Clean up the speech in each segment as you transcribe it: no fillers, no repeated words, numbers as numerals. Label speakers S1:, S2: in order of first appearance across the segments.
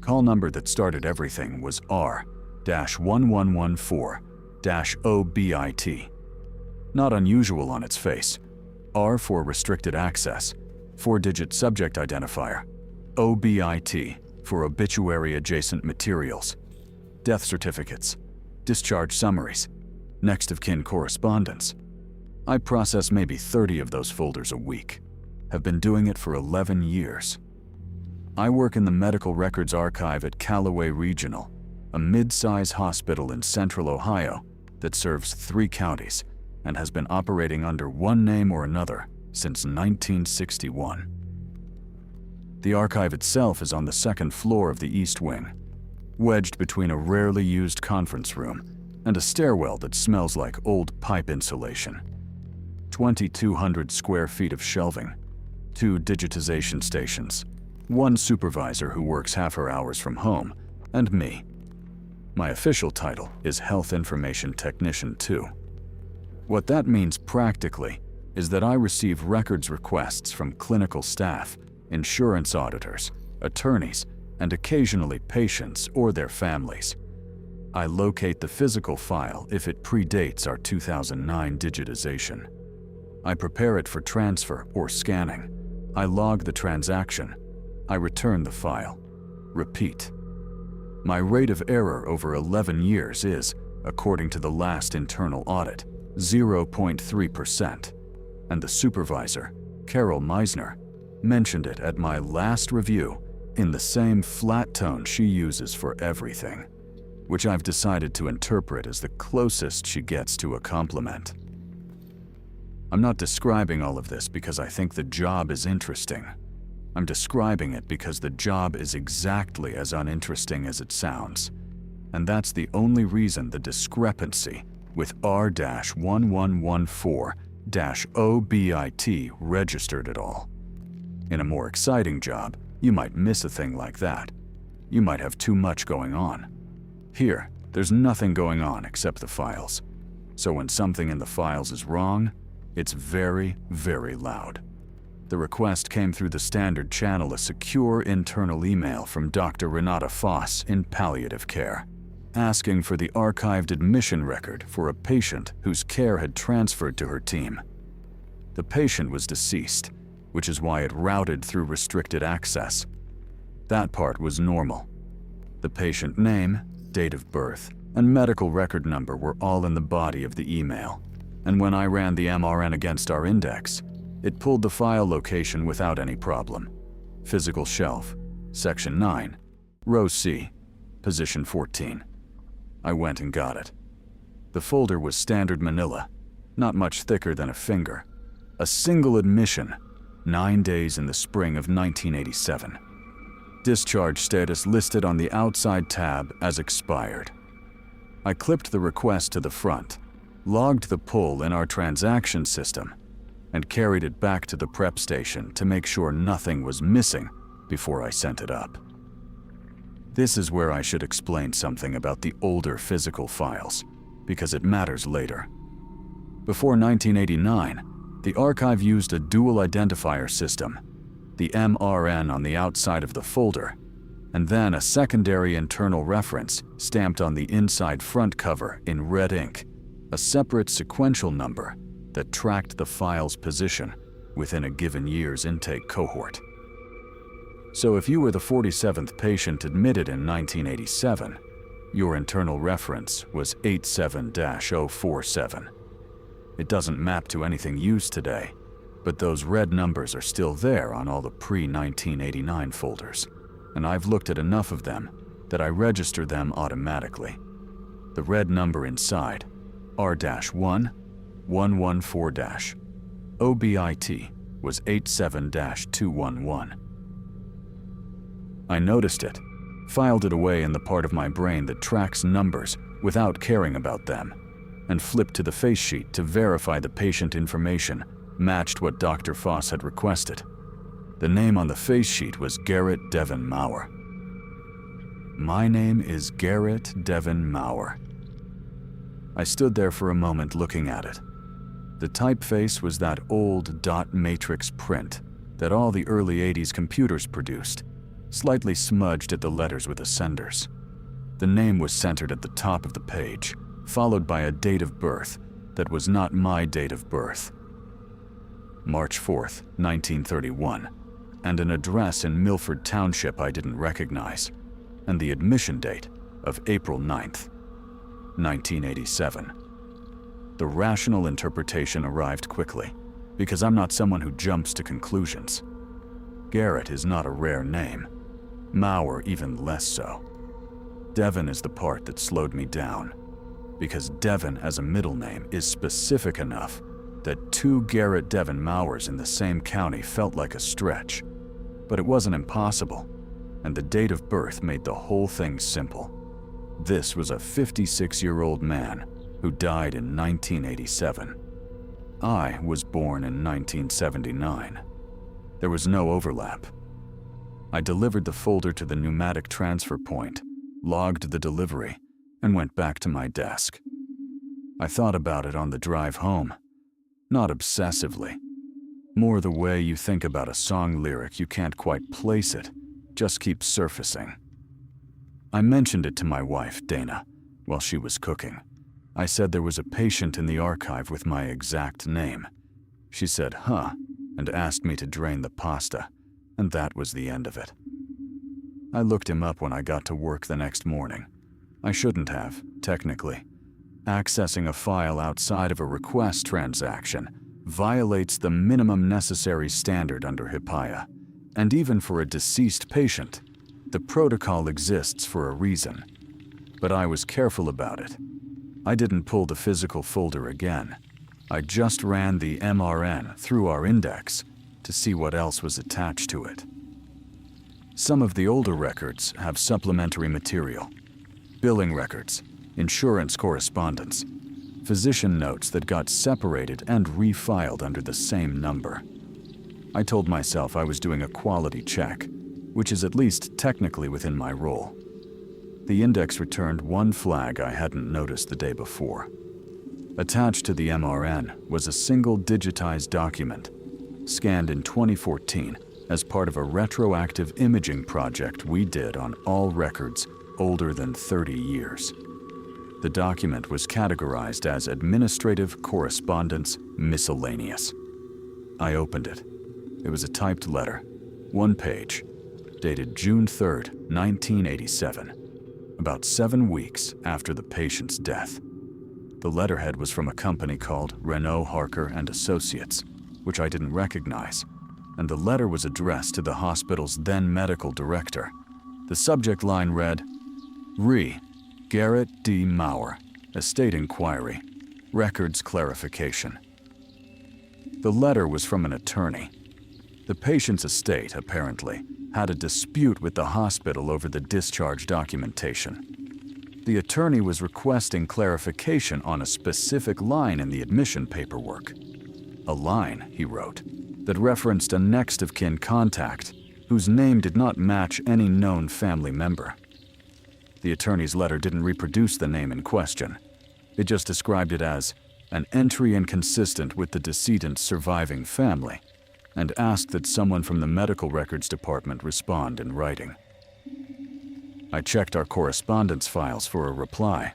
S1: Call number that started everything was R-1114-OBIT. Not unusual on its face. R for restricted access, 4-digit subject identifier. OBIT for obituary adjacent materials, death certificates, discharge summaries, next of kin correspondence. I process maybe 30 of those folders a week. Have been doing it for 11 years. I work in the Medical Records Archive at Callaway Regional, a mid-size hospital in central Ohio that serves 3 counties and has been operating under one name or another since 1961. The archive itself is on the 2nd floor of the East Wing, wedged between a rarely used conference room and a stairwell that smells like old pipe insulation. 2,200 square feet of shelving, 2 digitization stations, 1 supervisor who works half her hours from home, and me. My official title is Health Information Technician 2. What that means practically is that I receive records requests from clinical staff, insurance auditors, attorneys, and occasionally patients or their families. I locate the physical file if it predates our 2009 digitization. I prepare it for transfer or scanning. I log the transaction. I return the file. Repeat. My rate of error over 11 years is, according to the last internal audit, 0.3%, and the supervisor, Carol Meisner, mentioned it at my last review in the same flat tone she uses for everything, which I've decided to interpret as the closest she gets to a compliment. I'm not describing all of this because I think the job is interesting. I'm describing it because the job is exactly as uninteresting as it sounds, and that's the only reason the discrepancy with R-1114-OBIT registered at all. In a more exciting job, you might miss a thing like that. You might have too much going on. Here, there's nothing going on except the files. So when something in the files is wrong, it's very, very loud. The request came through the standard channel, a secure internal email from Dr. Renata Foss in palliative care, asking for the archived admission record for a patient whose care had transferred to her team. The patient was deceased, which is why it routed through restricted access. That part was normal. The patient name, date of birth, and medical record number were all in the body of the email, and when I ran the MRN against our index, it pulled the file location without any problem. Physical shelf, section 9, row C, position 14. I went and got it. The folder was standard manila, not much thicker than a finger. A single admission, 9 days in the spring of 1987. Discharge status listed on the outside tab as expired. I clipped the request to the front, logged the pull in our transaction system, and carried it back to the prep station to make sure nothing was missing before I sent it up. This is where I should explain something about the older physical files, because it matters later. Before 1989, the archive used a dual identifier system, the MRN on the outside of the folder, and then a secondary internal reference stamped on the inside front cover in red ink, a separate sequential number that tracked the file's position within a given year's intake cohort. So if you were the 47th patient admitted in 1987, your internal reference was 87-047. It doesn't map to anything used today, but those red numbers are still there on all the pre-1989 folders, and I've looked at enough of them that I register them automatically. The red number inside, R-1-114-, OBIT was 87-211. I noticed it, filed it away in the part of my brain that tracks numbers without caring about them, and flipped to the face sheet to verify the patient information matched what Dr. Foss had requested. The name on the face sheet was Garrett Devin Maurer. My name is Garrett Devin Maurer. I stood there for a moment looking at it. The typeface was that old dot matrix print that all the early 80s computers produced, slightly smudged at the letters with the senders. The name was centered at the top of the page, followed by a date of birth that was not my date of birth. March 4th, 1931, and an address in Milford Township I didn't recognize, and the admission date of April 9th, 1987. The rational interpretation arrived quickly, because I'm not someone who jumps to conclusions. Garrett is not a rare name. Mauer even less so. Devon is the part that slowed me down, because Devon as a middle name is specific enough that 2 Garrett Devon Mauers in the same county felt like a stretch. But it wasn't impossible, and the date of birth made the whole thing simple. This was a 56-year-old man who died in 1987. I was born in 1979. There was no overlap. I delivered the folder to the pneumatic transfer point, logged the delivery, and went back to my desk. I thought about it on the drive home. Not obsessively. More the way you think about a song lyric you can't quite place it, just keeps surfacing. I mentioned it to my wife, Dana, while she was cooking. I said there was a patient in the archive with my exact name. She said, huh, and asked me to drain the pasta, and that was the end of it. I looked him up when I got to work the next morning. I shouldn't have, technically. Accessing a file outside of a request transaction violates the minimum necessary standard under HIPAA, and even for a deceased patient, the protocol exists for a reason. But I was careful about it. I didn't pull the physical folder again. I just ran the MRN through our index to see what else was attached to it. Some of the older records have supplementary material. Billing records, insurance correspondence, physician notes that got separated and refiled under the same number. I told myself I was doing a quality check, which is at least technically within my role. The index returned one flag I hadn't noticed the day before. Attached to the MRN was a single digitized document, scanned in 2014 as part of a retroactive imaging project we did on all records older than 30 years. The document was categorized as Administrative Correspondence Miscellaneous. I opened it. It was a typed letter, 1 page, dated June 3rd, 1987, about 7 weeks after the patient's death. The letterhead was from a company called Renault Harker and Associates, which I didn't recognize, and the letter was addressed to the hospital's then medical director. The subject line read, Re. Garrett D. Mauer, Estate Inquiry, Records Clarification. The letter was from an attorney. The patient's estate, apparently, had a dispute with the hospital over the discharge documentation. The attorney was requesting clarification on a specific line in the admission paperwork. A line, he wrote, that referenced a next of kin contact whose name did not match any known family member. The attorney's letter didn't reproduce the name in question. It just described it as an entry inconsistent with the decedent's surviving family, and asked that someone from the medical records department respond in writing. I checked our correspondence files for a reply.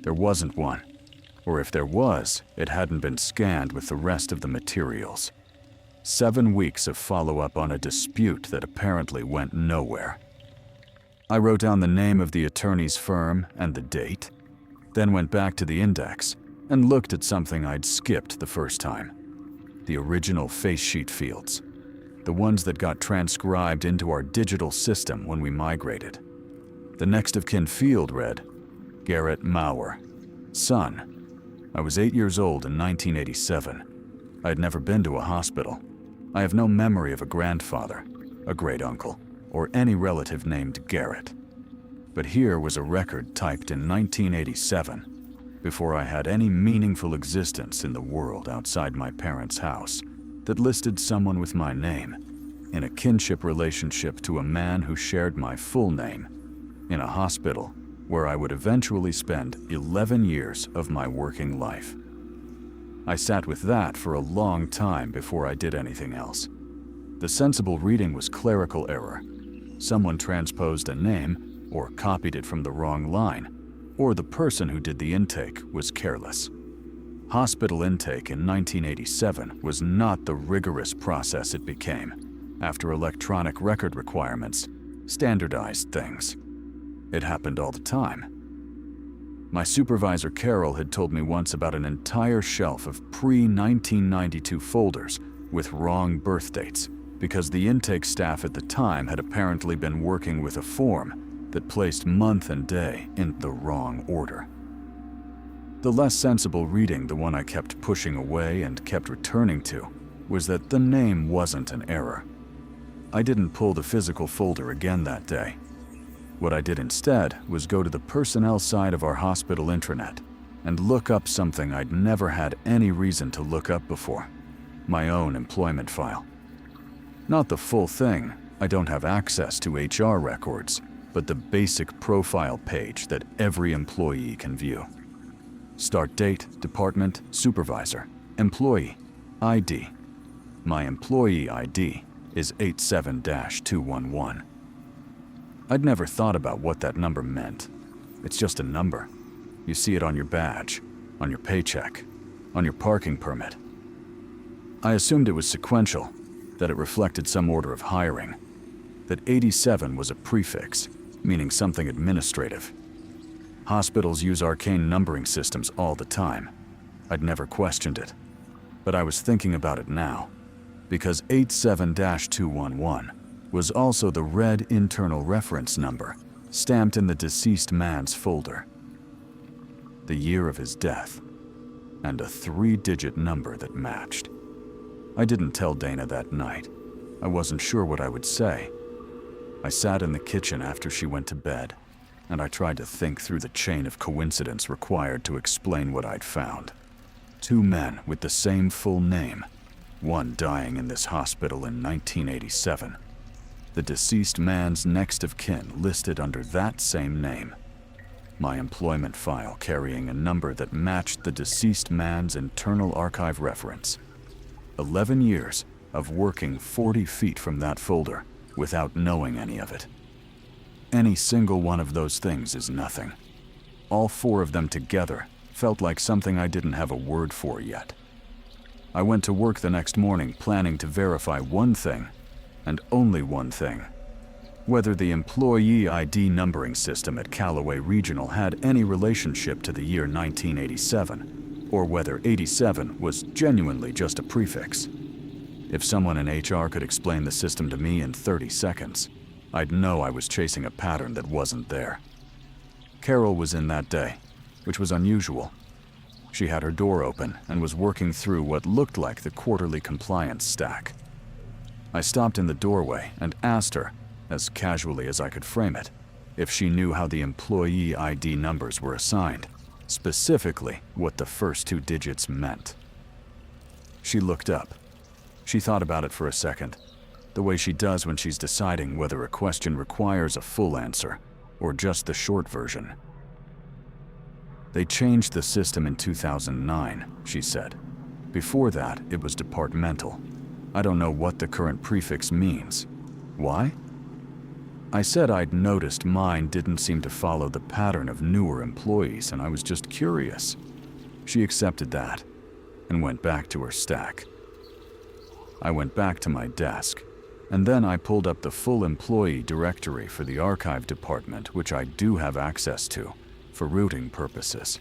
S1: There wasn't one, or if there was, it hadn't been scanned with the rest of the materials. 7 weeks of follow-up on a dispute that apparently went nowhere. I wrote down the name of the attorney's firm and the date, then went back to the index and looked at something I'd skipped the first time. The original face sheet fields, the ones that got transcribed into our digital system when we migrated. The next of kin field read, Garrett Mauer, son. I was 8 years old in 1987. I had never been to a hospital. I have no memory of a grandfather, a great uncle, or any relative named Garrett. But here was a record typed in 1987, before I had any meaningful existence in the world outside my parents' house, that listed someone with my name, in a kinship relationship to a man who shared my full name, in a hospital where I would eventually spend 11 years of my working life. I sat with that for a long time before I did anything else. The sensible reading was clerical error, Someone transposed a name or copied it from the wrong line, or the person who did the intake was careless. Hospital intake in 1987 was not the rigorous process it became after electronic record requirements standardized things. It happened all the time. My supervisor Carol had told me once about an entire shelf of pre-1992 folders with wrong birth dates because the intake staff at the time had apparently been working with a form that placed month and day in the wrong order. The less sensible reading, the one I kept pushing away and kept returning to, was that the name wasn't an error. I didn't pull the physical folder again that day. What I did instead was go to the personnel side of our hospital intranet and look up something I'd never had any reason to look up before: my own employment file. Not the full thing, I don't have access to HR records, but the basic profile page that every employee can view. Start date, department, supervisor, employee, ID. My employee ID is 87-211. I'd never thought about what that number meant. It's just a number. You see it on your badge, on your paycheck, on your parking permit. I assumed it was sequential, that it reflected some order of hiring, that 87 was a prefix, meaning something administrative. Hospitals use arcane numbering systems all the time. I'd never questioned it, but I was thinking about it now, because 87-211 was also the red internal reference number stamped in the deceased man's folder. The year of his death, and a 3-digit number that matched. I didn't tell Dana that night. I wasn't sure what I would say. I sat in the kitchen after she went to bed, and I tried to think through the chain of coincidence required to explain what I'd found. 2 men with the same full name, one dying in this hospital in 1987. The deceased man's next of kin listed under that same name. My employment file carrying a number that matched the deceased man's internal archive reference. 11 years of working 40 feet from that folder without knowing any of it. Any single one of those things is nothing. All 4 of them together felt like something I didn't have a word for yet. I went to work the next morning planning to verify one thing, and only one thing: whether the employee ID numbering system at Callaway Regional had any relationship to the year 1987, or whether 87 was genuinely just a prefix. If someone in HR could explain the system to me in 30 seconds, I'd know I was chasing a pattern that wasn't there. Carol was in that day, which was unusual. She had her door open and was working through what looked like the quarterly compliance stack. I stopped in the doorway and asked her, as casually as I could frame it, if she knew how the employee ID numbers were assigned, specifically what the first 2 digits meant. She looked up. She thought about it for a second, the way she does when she's deciding whether a question requires a full answer or just the short version. They changed the system in 2009, she said. Before that, it was departmental. I don't know what the current prefix means. Why? I said I'd noticed mine didn't seem to follow the pattern of newer employees, and I was just curious. She accepted that and went back to her stack. I went back to my desk, and then I pulled up the full employee directory for the archive department, which I do have access to for routing purposes,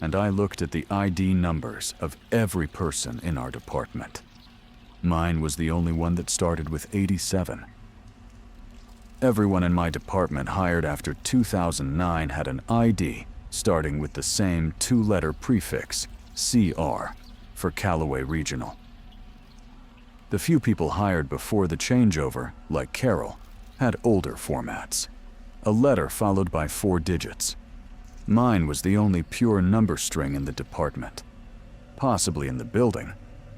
S1: and I looked at the ID numbers of every person in our department. Mine was the only one that started with 87. Everyone in my department hired after 2009 had an ID starting with the same 2-letter prefix, CR, for Callaway Regional. The few people hired before the changeover, like Carol, had older formats. A letter followed by 4 digits. Mine was the only pure number string in the department. Possibly in the building,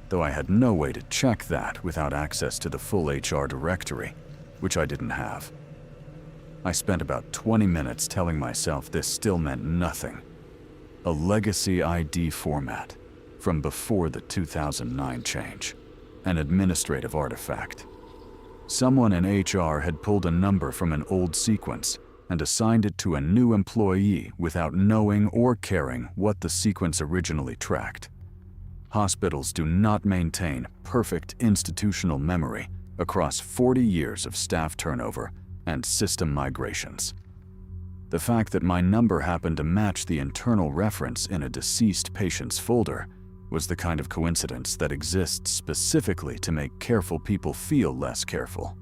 S1: though I had no way to check that without access to the full HR directory, which I didn't have. I spent about 20 minutes telling myself this still meant nothing. A legacy ID format from before the 2009 change. An administrative artifact. Someone in HR had pulled a number from an old sequence and assigned it to a new employee without knowing or caring what the sequence originally tracked. Hospitals do not maintain perfect institutional memory across 40 years of staff turnover and system migrations. The fact that my number happened to match the internal reference in a deceased patient's folder was the kind of coincidence that exists specifically to make careful people feel less careful.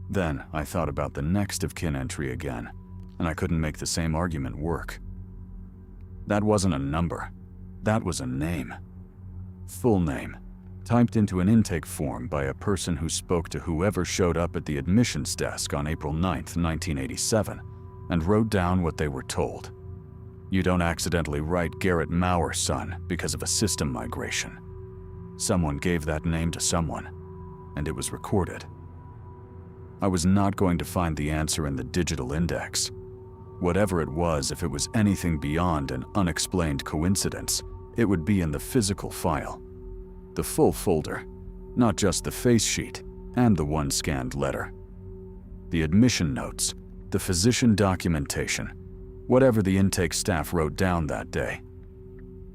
S1: Then I thought about the next of kin entry again, and I couldn't make the same argument work. That wasn't a number. That was a name. Full name, typed into an intake form by a person who spoke to whoever showed up at the admissions desk on April 9, 1987, and wrote down what they were told. You don't accidentally write Garrett Mauer's son because of a system migration. Someone gave that name to someone, and it was recorded. I was not going to find the answer in the digital index. Whatever it was, if it was anything beyond an unexplained coincidence, it would be in the physical file. The full folder, not just the face sheet and the one scanned letter. The admission notes, the physician documentation, whatever the intake staff wrote down that day.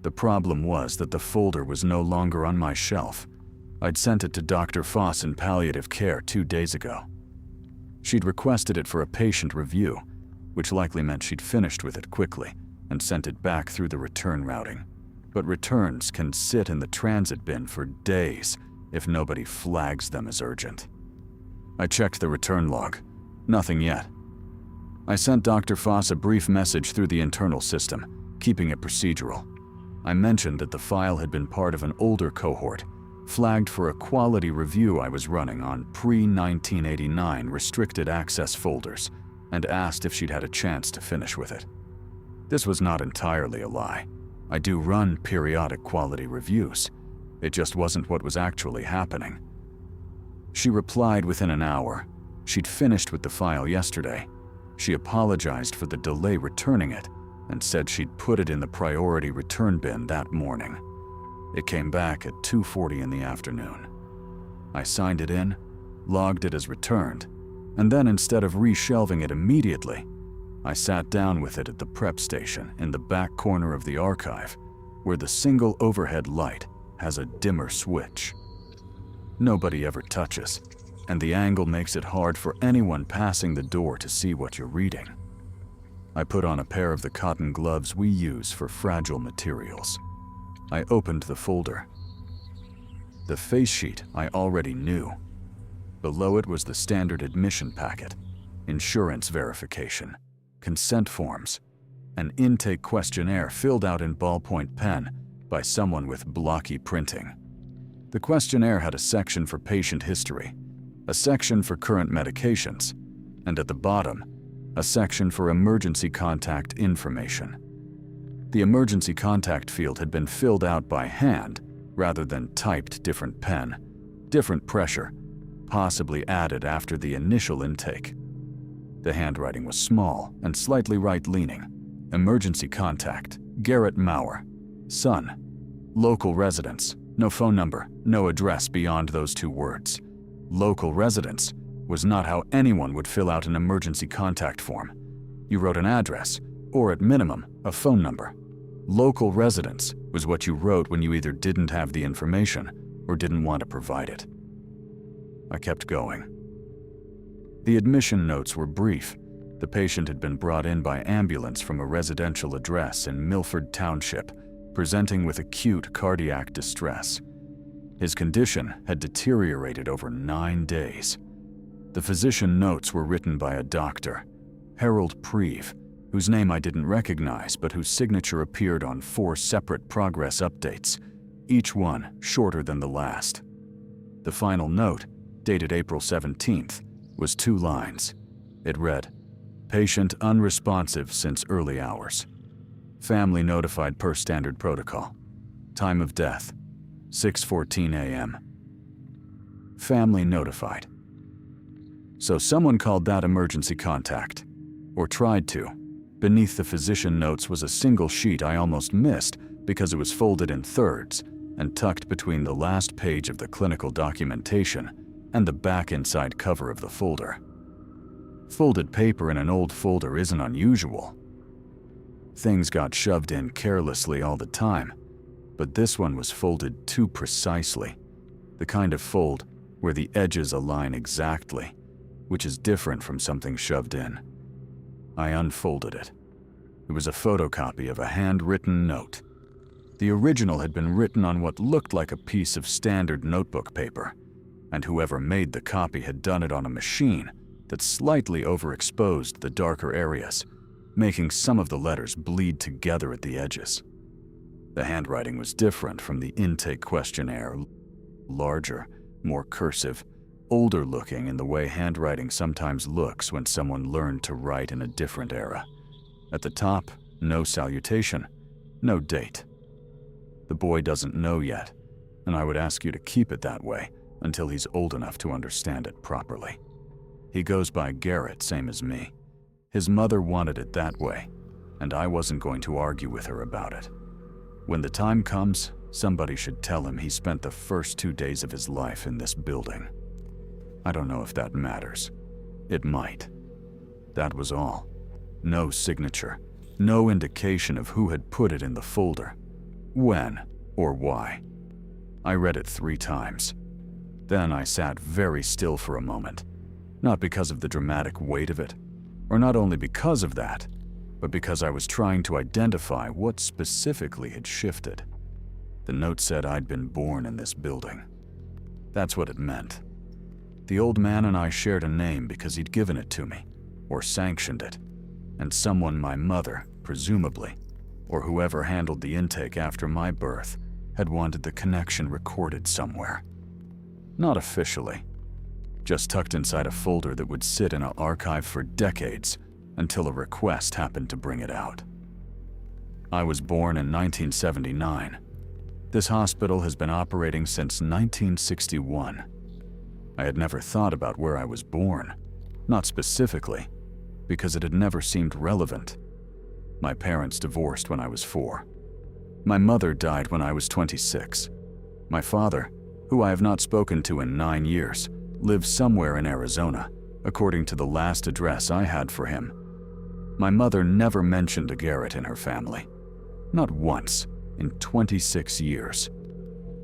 S1: The problem was that the folder was no longer on my shelf. I'd sent it to Dr. Foss in palliative care 2 days ago. She'd requested it for a patient review, which likely meant she'd finished with it quickly and sent it back through the return routing. But returns can sit in the transit bin for days if nobody flags them as urgent. I checked the return log. Nothing yet. I sent Dr. Foss a brief message through the internal system, keeping it procedural. I mentioned that the file had been part of an older cohort, flagged for a quality review I was running on pre-1989 restricted access folders, and asked if she'd had a chance to finish with it. This was not entirely a lie. I do run periodic quality reviews. It just wasn't what was actually happening. She replied within an hour. She'd finished with the file yesterday. She apologized for the delay returning it and said she'd put it in the priority return bin that morning. It came back at 2:40 in the afternoon. I signed it in, logged it as returned, and then instead of reshelving it immediately, I sat down with it at the prep station in the back corner of the archive, where the single overhead light has a dimmer switch. Nobody ever touches, and the angle makes it hard for anyone passing the door to see what you're reading. I put on a pair of the cotton gloves we use for fragile materials. I opened the folder. The face sheet I already knew. Below it was the standard admission packet, insurance verification, consent forms, an intake questionnaire filled out in ballpoint pen by someone with blocky printing. The questionnaire had a section for patient history, a section for current medications, and at the bottom, a section for emergency contact information. The emergency contact field had been filled out by hand rather than typed different pen, different pressure, possibly added after the initial intake. The handwriting was small and slightly right-leaning. Emergency contact, Garrett Mauer, son, local residence, no phone number, no address beyond those 2 words. Local residence was not how anyone would fill out an emergency contact form. You wrote an address, or at minimum, a phone number. Local residence was what you wrote when you either didn't have the information or didn't want to provide it. I kept going. The admission notes were brief. The patient had been brought in by ambulance from a residential address in Milford Township, presenting with acute cardiac distress. His condition had deteriorated over 9 days. The physician notes were written by a doctor, Harold Preve, whose name I didn't recognize but whose signature appeared on 4 separate progress updates, each one shorter than the last. The final note, dated April 17th, was 2 lines. It read, "Patient unresponsive since early hours. Family notified per standard protocol. Time of death, 6:14 a.m. Family notified. So someone called that emergency contact, or tried to. Beneath the physician notes was a single sheet I almost missed because it was folded in thirds and tucked between the last page of the clinical documentation and the back inside cover of the folder. Folded paper in an old folder isn't unusual. Things got shoved in carelessly all the time, but this one was folded too precisely, the kind of fold where the edges align exactly, which is different from something shoved in. I unfolded it. It was a photocopy of a handwritten note. The original had been written on what looked like a piece of standard notebook paper, and whoever made the copy had done it on a machine that slightly overexposed the darker areas, making some of the letters bleed together at the edges. The handwriting was different from the intake questionnaire, larger, more cursive, older looking in the way handwriting sometimes looks when someone learned to write in a different era. At the top, no salutation, no date. The boy doesn't know yet, and I would ask you to keep it that way until he's old enough to understand it properly. He goes by Garrett, same as me. His mother wanted it that way, and I wasn't going to argue with her about it. When the time comes, somebody should tell him he spent the first 2 days of his life in this building. I don't know if that matters. It might. That was all. No signature, no indication of who had put it in the folder, when, or why. I read it 3 times. Then I sat very still for a moment, not because of the dramatic weight of it, or not only because of that, but because I was trying to identify what specifically had shifted. The note said I'd been born in this building. That's what it meant. The old man and I shared a name because he'd given it to me, or sanctioned it, and someone my mother, presumably, or whoever handled the intake after my birth, had wanted the connection recorded somewhere. Not officially, just tucked inside a folder that would sit in an archive for decades until a request happened to bring it out. I was born in 1979. This hospital has been operating since 1961. I had never thought about where I was born, not specifically, because it had never seemed relevant. My parents divorced when I was 4. My mother died when I was 26. My father, who I have not spoken to in 9 years, lives somewhere in Arizona, according to the last address I had for him. My mother never mentioned a Garrett in her family. Not once in 26 years.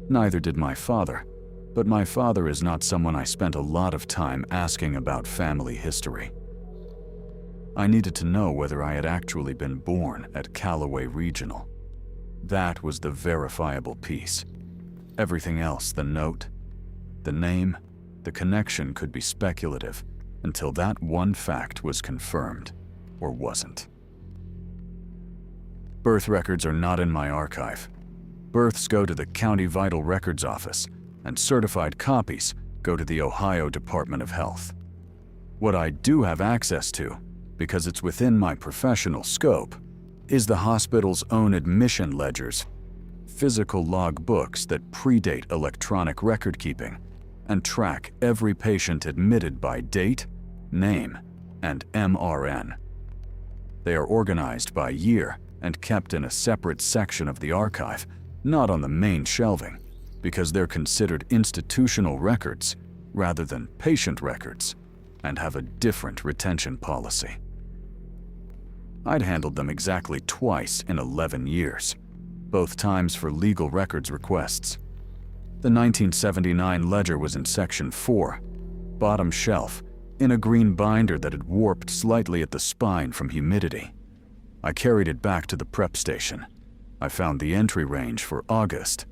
S1: Neither did my father, but my father is not someone I spent a lot of time asking about family history. I needed to know whether I had actually been born at Callaway Regional. That was the verifiable piece. Everything else, the note, the name, the connection, could be speculative until that one fact was confirmed, or wasn't. Birth records are not in my archive. Births go to the County Vital Records Office, and certified copies go to the Ohio Department of Health. What I do have access to, because it's within my professional scope, is the hospital's own admission ledgers, physical log books that predate electronic record-keeping and track every patient admitted by date, name, and MRN. They are organized by year and kept in a separate section of the archive, not on the main shelving, because they're considered institutional records rather than patient records and have a different retention policy. I'd handled them exactly twice in 11 years, both times for legal records requests. The 1979 ledger was in Section 4, bottom shelf, in a green binder that had warped slightly at the spine from humidity. I carried it back to the prep station. I found the entry range for August,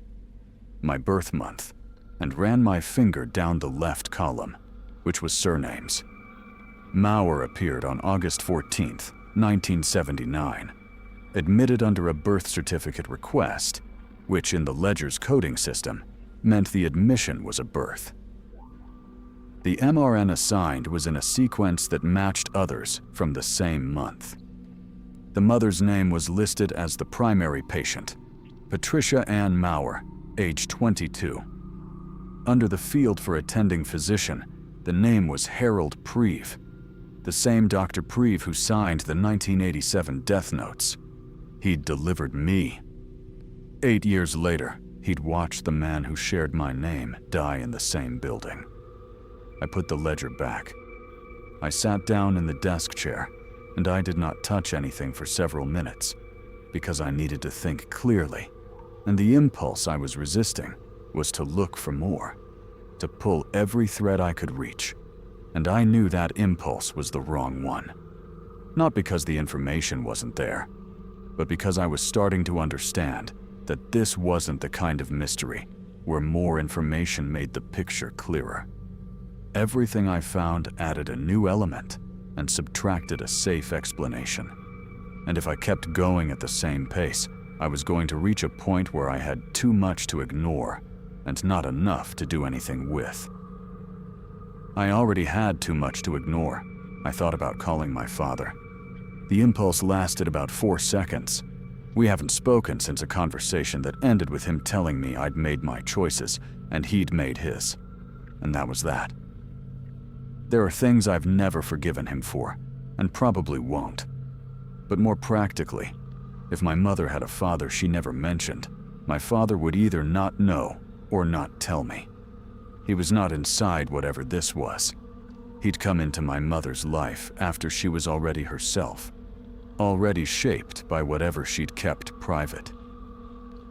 S1: my birth month, and ran my finger down the left column, which was surnames. Maurer appeared on August 14th, 1979, admitted under a birth certificate request, which in the ledger's coding system meant the admission was a birth. The MRN assigned was in a sequence that matched others from the same month. The mother's name was listed as the primary patient, Patricia Ann Maurer, age 22. Under the field for attending physician, the name was Harold Preve, the same Dr. Preve who signed the 1987 death notes. He'd delivered me. 8 years later, he'd watched the man who shared my name die in the same building. I put the ledger back. I sat down in the desk chair, and I did not touch anything for several minutes, because I needed to think clearly, and the impulse I was resisting was to look for more, to pull every thread I could reach, and I knew that impulse was the wrong one. Not because the information wasn't there, but because I was starting to understand that this wasn't the kind of mystery where more information made the picture clearer. Everything I found added a new element and subtracted a safe explanation. And if I kept going at the same pace, I was going to reach a point where I had too much to ignore and not enough to do anything with. I already had too much to ignore. I thought about calling my father. The impulse lasted about 4 seconds. We haven't spoken since a conversation that ended with him telling me I'd made my choices and he'd made his. And that was that. There are things I've never forgiven him for, and probably won't. But more practically, if my mother had a father she never mentioned, my father would either not know or not tell me. He was not inside whatever this was. He'd come into my mother's life after she was already herself, already shaped by whatever she'd kept private.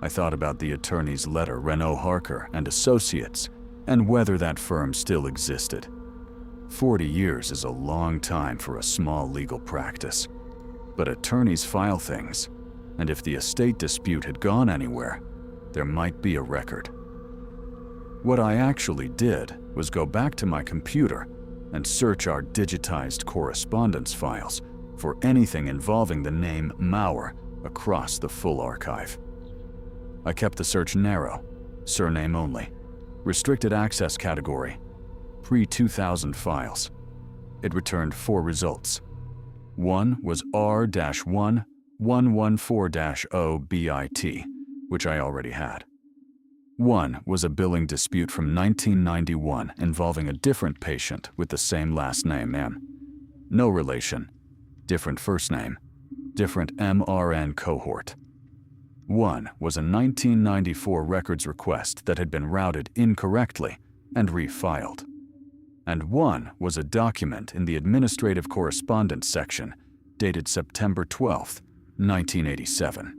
S1: I thought about the attorney's letter, Renaud Harker and Associates, and whether that firm still existed. 40 years is a long time for a small legal practice. But attorneys file things, and if the estate dispute had gone anywhere, there might be a record. What I actually did was go back to my computer and search our digitized correspondence files for anything involving the name Maurer across the full archive. I kept the search narrow, surname only, restricted access category, pre-2000 files. It returned 4 results. One was R-1114-0BIT, which I already had. One was a billing dispute from 1991 involving a different patient with the same last name, M. No relation, different first name, different MRN cohort. One was a 1994 records request that had been routed incorrectly and refiled. And one was a document in the administrative correspondence section dated September 12, 1987,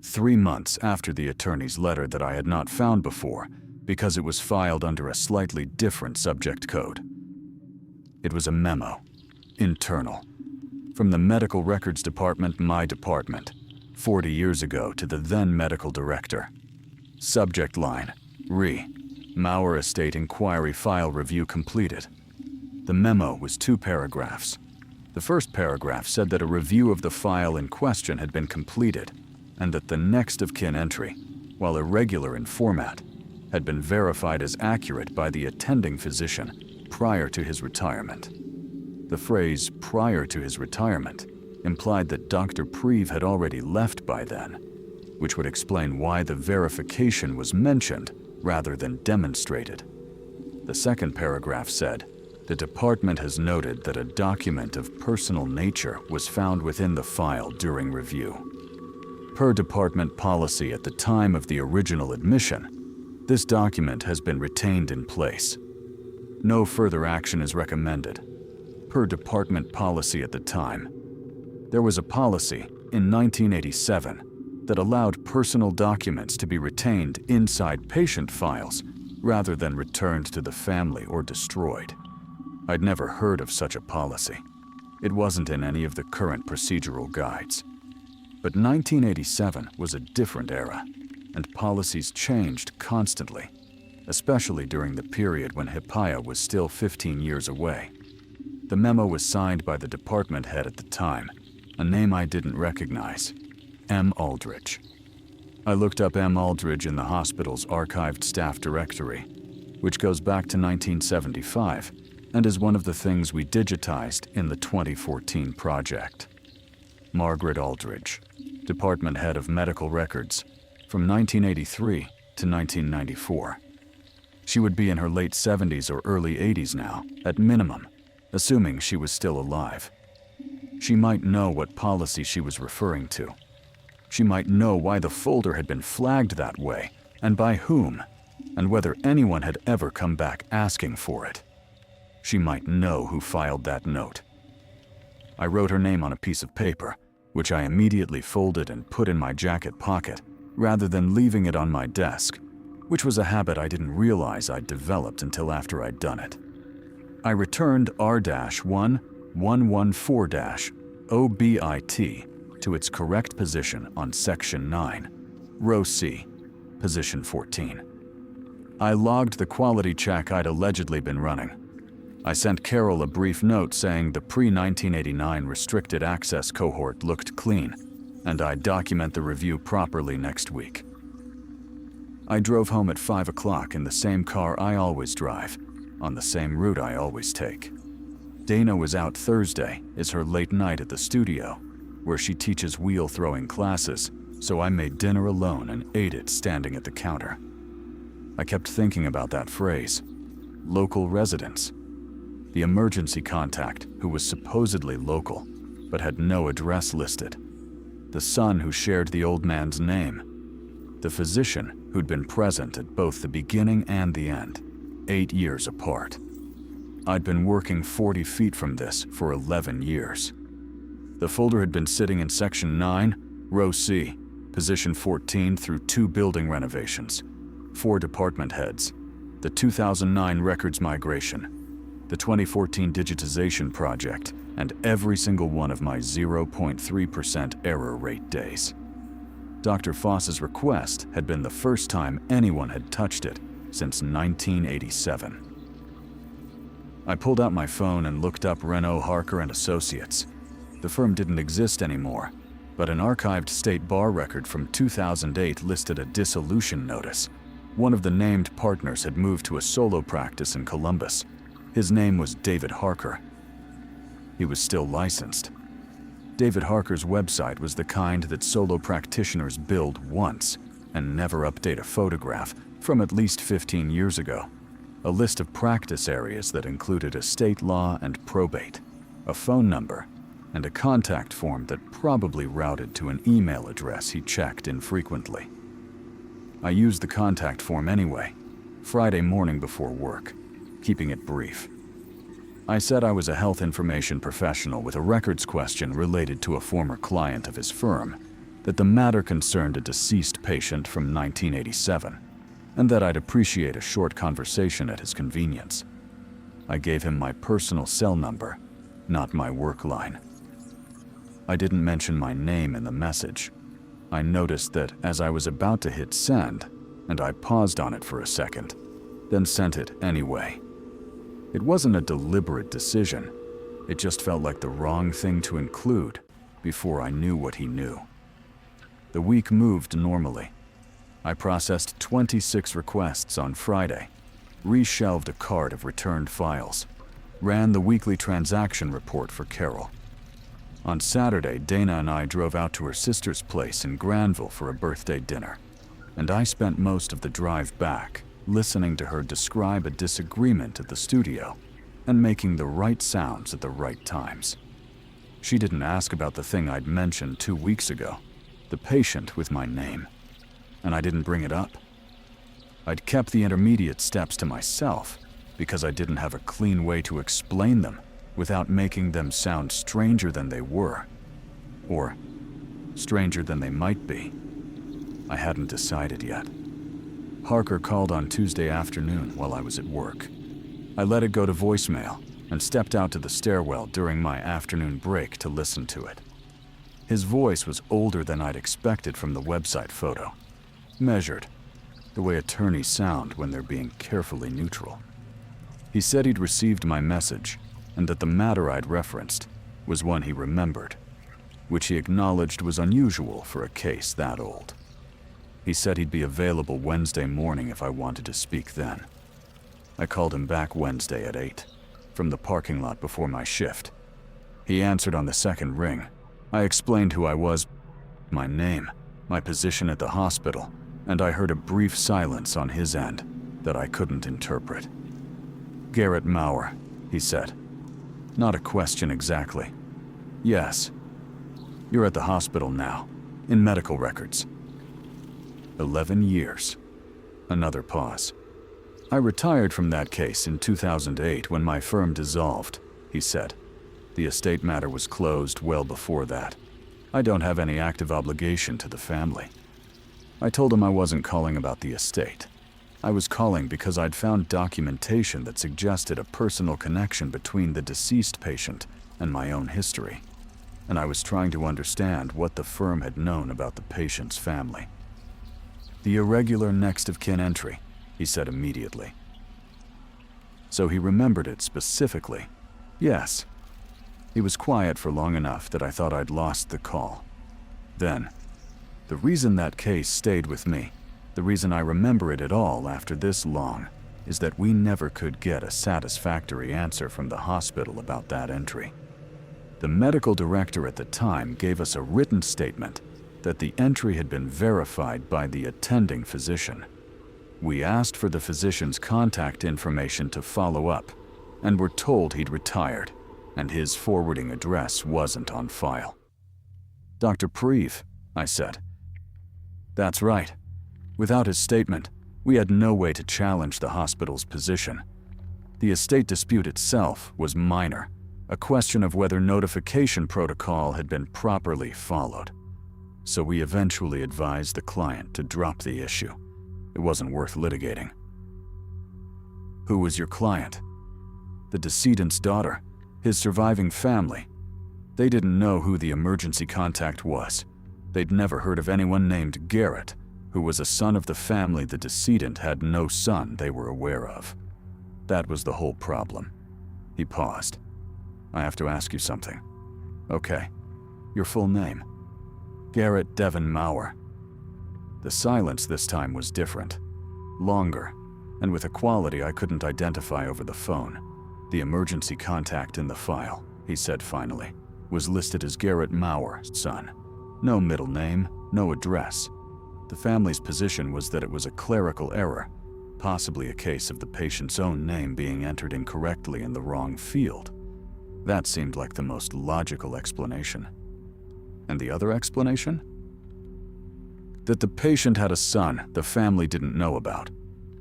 S1: 3 months after the attorney's letter that I had not found before because it was filed under a slightly different subject code. It was a memo, internal, from the medical records department, my department, 40 years ago to the then medical director. Subject line, Maurer Estate Inquiry File Review Completed. The memo was 2 paragraphs. The first paragraph said that a review of the file in question had been completed and that the next of kin entry, while irregular in format, had been verified as accurate by the attending physician prior to his retirement. The phrase "prior to his retirement" implied that Dr. Preve had already left by then, which would explain why the verification was mentioned rather than demonstrated. The second paragraph said, "The department has noted that a document of personal nature was found within the file during review. Per department policy at the time of the original admission, this document has been retained in place. No further action is recommended. Per department policy at the time, there was a policy in 1987 that allowed personal documents to be retained inside patient files rather than returned to the family or destroyed. I'd never heard of such a policy. It wasn't in any of the current procedural guides. But 1987 was a different era, and policies changed constantly, especially during the period when HIPAIA was still 15 years away. The memo was signed by the department head at the time, a name I didn't recognize, M. Aldridge. I looked up M. Aldridge in the hospital's archived staff directory, which goes back to 1975 and is one of the things we digitized in the 2014 project. Margaret Aldridge, department head of medical records, from 1983 to 1994. She would be in her late 70s or early 80s now, at minimum, assuming she was still alive. She might know what policy she was referring to. She might know why the folder had been flagged that way, and by whom, and whether anyone had ever come back asking for it. She might know who filed that note. I wrote her name on a piece of paper, which I immediately folded and put in my jacket pocket, rather than leaving it on my desk, which was a habit I didn't realize I'd developed until after I'd done it. I returned R-1114-OBIT to its correct position on Section 9, Row C, Position 14. I logged the quality check I'd allegedly been running. I sent Carol a brief note saying the pre-1989 restricted access cohort looked clean, and I'd document the review properly next week. I drove home at 5 o'clock in the same car I always drive, on the same route I always take. Dana was out Thursday, is her late night at the studio, where she teaches wheel-throwing classes, so I made dinner alone and ate it standing at the counter. I kept thinking about that phrase, local residents. The emergency contact who was supposedly local, but had no address listed. The son who shared the old man's name. The physician who'd been present at both the beginning and the end, 8 years apart. I'd been working 40 feet from this for 11 years. The folder had been sitting in Section 9, Row C, Position 14 through 2 building renovations, 4 department heads, the 2009 records migration, the 2014 digitization project, and every single one of my 0.3% error rate days. Dr. Foss's request had been the first time anyone had touched it since 1987. I pulled out my phone and looked up Renault Harker and Associates. The firm didn't exist anymore, but an archived state bar record from 2008 listed a dissolution notice. One of the named partners had moved to a solo practice in Columbus. His name was David Harker. He was still licensed. David Harker's website was the kind that solo practitioners build once and never update a photograph from at least 15 years ago. A list of practice areas that included estate law and probate, a phone number, and a contact form that probably routed to an email address he checked infrequently. I used the contact form anyway, Friday morning before work, keeping it brief. I said I was a health information professional with a records question related to a former client of his firm, that the matter concerned a deceased patient from 1987, and that I'd appreciate a short conversation at his convenience. I gave him my personal cell number, not my work line. I didn't mention my name in the message. I noticed that as I was about to hit send, and I paused on it for a second, then sent it anyway. It wasn't a deliberate decision. It just felt like the wrong thing to include before I knew what he knew. The week moved normally. I processed 26 requests on Friday, reshelved a cart of returned files, ran the weekly transaction report for Carol. On Saturday, Dana and I drove out to her sister's place in Granville for a birthday dinner, and I spent most of the drive back listening to her describe a disagreement at the studio and making the right sounds at the right times. She didn't ask about the thing I'd mentioned 2 weeks ago, the patient with my name, and I didn't bring it up. I'd kept the intermediate steps to myself because I didn't have a clean way to explain them without making them sound stranger than they were, or stranger than they might be. I hadn't decided yet. Harker called on Tuesday afternoon while I was at work. I let it go to voicemail and stepped out to the stairwell during my afternoon break to listen to it. His voice was older than I'd expected from the website photo, measured, the way attorneys sound when they're being carefully neutral. He said he'd received my message and that the matter I'd referenced was one he remembered, which he acknowledged was unusual for a case that old. He said he'd be available Wednesday morning if I wanted to speak then. I called him back Wednesday at 8, from the parking lot before my shift. He answered on the second ring. I explained who I was, my name, my position at the hospital, and I heard a brief silence on his end that I couldn't interpret. Garrett Maurer, he said. Not a question exactly. Yes. You're at the hospital now, in medical records. 11 years. Another pause. I retired from that case in 2008 when my firm dissolved, he said. The estate matter was closed well before that. I don't have any active obligation to the family. I told him I wasn't calling about the estate. I was calling because I'd found documentation that suggested a personal connection between the deceased patient and my own history, and I was trying to understand what the firm had known about the patient's family. The irregular next of kin entry, he said immediately. So he remembered it specifically. Yes. He was quiet for long enough that I thought I'd lost the call. Then, the reason that case stayed with me, the reason I remember it at all after this long, is that we never could get a satisfactory answer from the hospital about that entry. The medical director at the time gave us a written statement that the entry had been verified by the attending physician. We asked for the physician's contact information to follow up, and were told he'd retired, and his forwarding address wasn't on file. Dr. Preve, I said. That's right. Without his statement, we had no way to challenge the hospital's position. The estate dispute itself was minor, a question of whether notification protocol had been properly followed. So we eventually advised the client to drop the issue. It wasn't worth litigating. Who was your client? The decedent's daughter, his surviving family. They didn't know who the emergency contact was. They'd never heard of anyone named Garrett, who was a son of the family the decedent had no son they were aware of. That was the whole problem. He paused. I have to ask you something. Okay. Your full name? Garrett Devon Maurer. The silence this time was different. Longer, and with a quality I couldn't identify over the phone. The emergency contact in the file, he said finally, was listed as Garrett Maurer, son. No middle name, no address. The family's position was that it was a clerical error, possibly a case of the patient's own name being entered incorrectly in the wrong field. That seemed like the most logical explanation. And the other explanation? That the patient had a son the family didn't know about.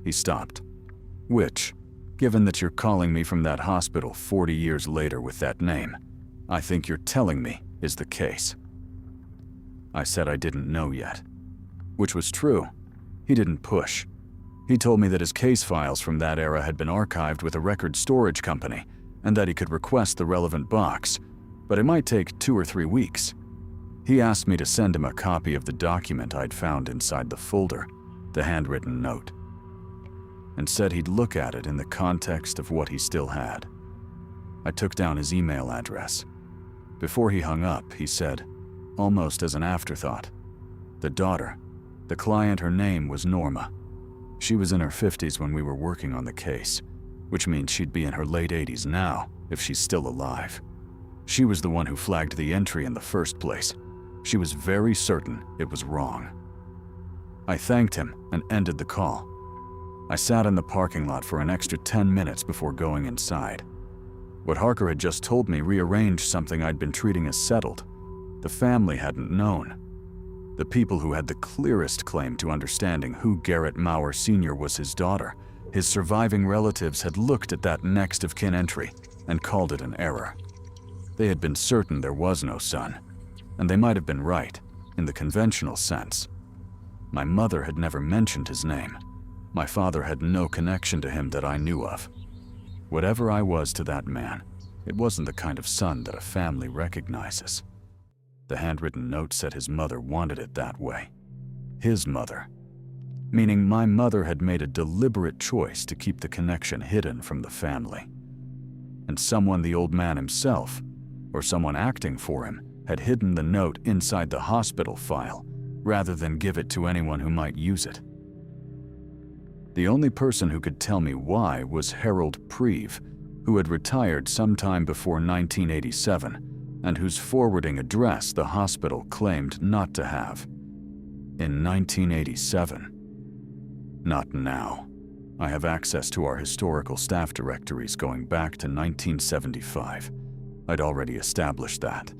S1: He stopped. Which, given that you're calling me from that hospital 40 years later with that name, I think you're telling me is the case. I said I didn't know yet. Which was true. He didn't push. He told me that his case files from that era had been archived with a record storage company, and that he could request the relevant box, but it might take 2 or 3 weeks. He asked me to send him a copy of the document I'd found inside the folder, the handwritten note, and said he'd look at it in the context of what he still had. I took down his email address. Before he hung up, he said, almost as an afterthought, the daughter, the client, her name was Norma. She was in her 50s when we were working on the case, which means she'd be in her late 80s now if she's still alive. She was the one who flagged the entry in the first place. She was very certain it was wrong. I thanked him and ended the call. I sat in the parking lot for an extra 10 minutes before going inside. What Harker had just told me rearranged something I'd been treating as settled. The family hadn't known. The people who had the clearest claim to understanding who Garrett Maurer Sr. was his daughter, his surviving relatives had looked at that next of kin entry and called it an error. They had been certain there was no son, and they might have been right, in the conventional sense. My mother had never mentioned his name. My father had no connection to him that I knew of. Whatever I was to that man, it wasn't the kind of son that a family recognizes. The handwritten note said his mother wanted it that way. His mother. Meaning my mother had made a deliberate choice to keep the connection hidden from the family. And someone, the old man himself, or someone acting for him, had hidden the note inside the hospital file, rather than give it to anyone who might use it. The only person who could tell me why was Harold Preve, who had retired sometime before 1987, and whose forwarding address the hospital claimed not to have. In 1987. Not now. I have access to our historical staff directories going back to 1975. I'd already established that.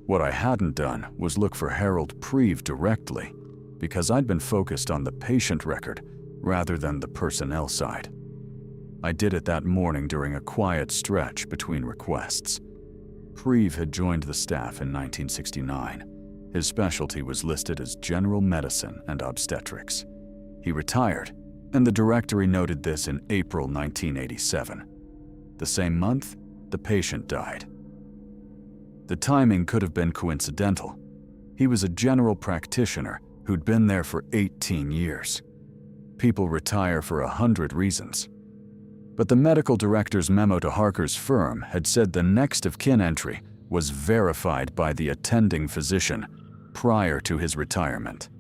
S1: What I hadn't done was look for Harold Preve directly, because I'd been focused on the patient record rather than the personnel side. I did it that morning during a quiet stretch between requests. Preve had joined the staff in 1969. His specialty was listed as general medicine and obstetrics. He retired, and the directory noted this in April 1987. The same month, the patient died. The timing could have been coincidental. He was a general practitioner who'd been there for 18 years. People retire for 100 reasons. But the medical director's memo to Harker's firm had said the next of kin entry was verified by the attending physician prior to his retirement,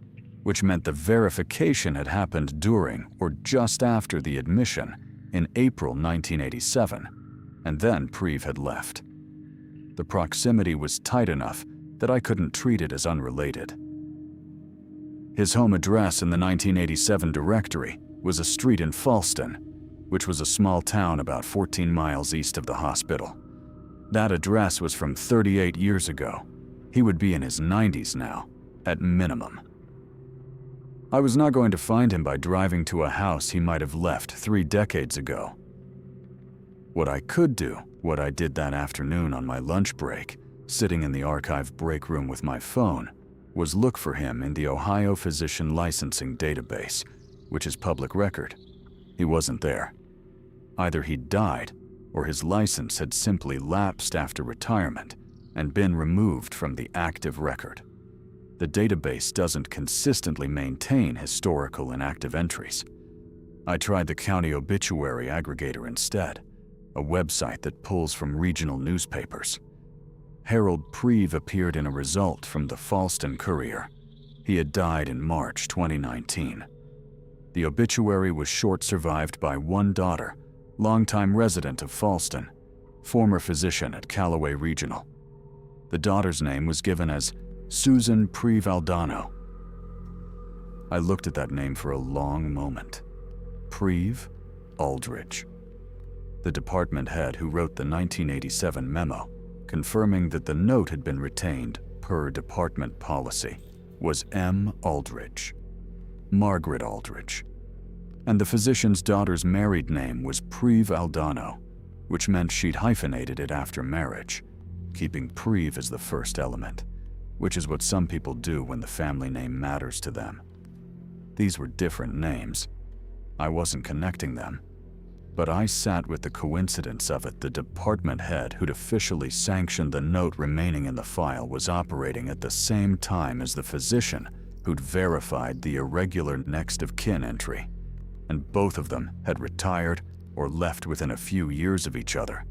S1: which meant the verification had happened during or just after the admission in April 1987, and then Preve had left. The proximity was tight enough that I couldn't treat it as unrelated. His home address in the 1987 directory was a street in Falston, which was a small town about 14 miles east of the hospital. That address was from 38 years ago. He would be in his 90s now, at minimum. I was not going to find him by driving to a house he might have left 3 decades ago. What I could do, what I did that afternoon on my lunch break, sitting in the archive break room with my phone, was look for him in the Ohio Physician Licensing Database, which is public record. He wasn't there. Either he'd died, or his license had simply lapsed after retirement and been removed from the active record. The database doesn't consistently maintain historical and active entries. I tried the county obituary aggregator instead, a website that pulls from regional newspapers. Harold Preve appeared in a result from the Falston Courier. He had died in March 2019. The obituary was short-survived by one daughter, longtime resident of Falston, former physician at Callaway Regional. The daughter's name was given as Susan Preve Aldano. I looked at that name for a long moment. Preve Aldridge. The department head who wrote the 1987 memo, confirming that the note had been retained per department policy, was M. Aldridge, Margaret Aldridge. And the physician's daughter's married name was Preve Aldano, which meant she'd hyphenated it after marriage, keeping Preve as the first element, which is what some people do when the family name matters to them. These were different names. I wasn't connecting them. But I sat with the coincidence of it. The department head who'd officially sanctioned the note remaining in the file was operating at the same time as the physician who'd verified the irregular next of kin entry. And both of them had retired or left within a few years of each other,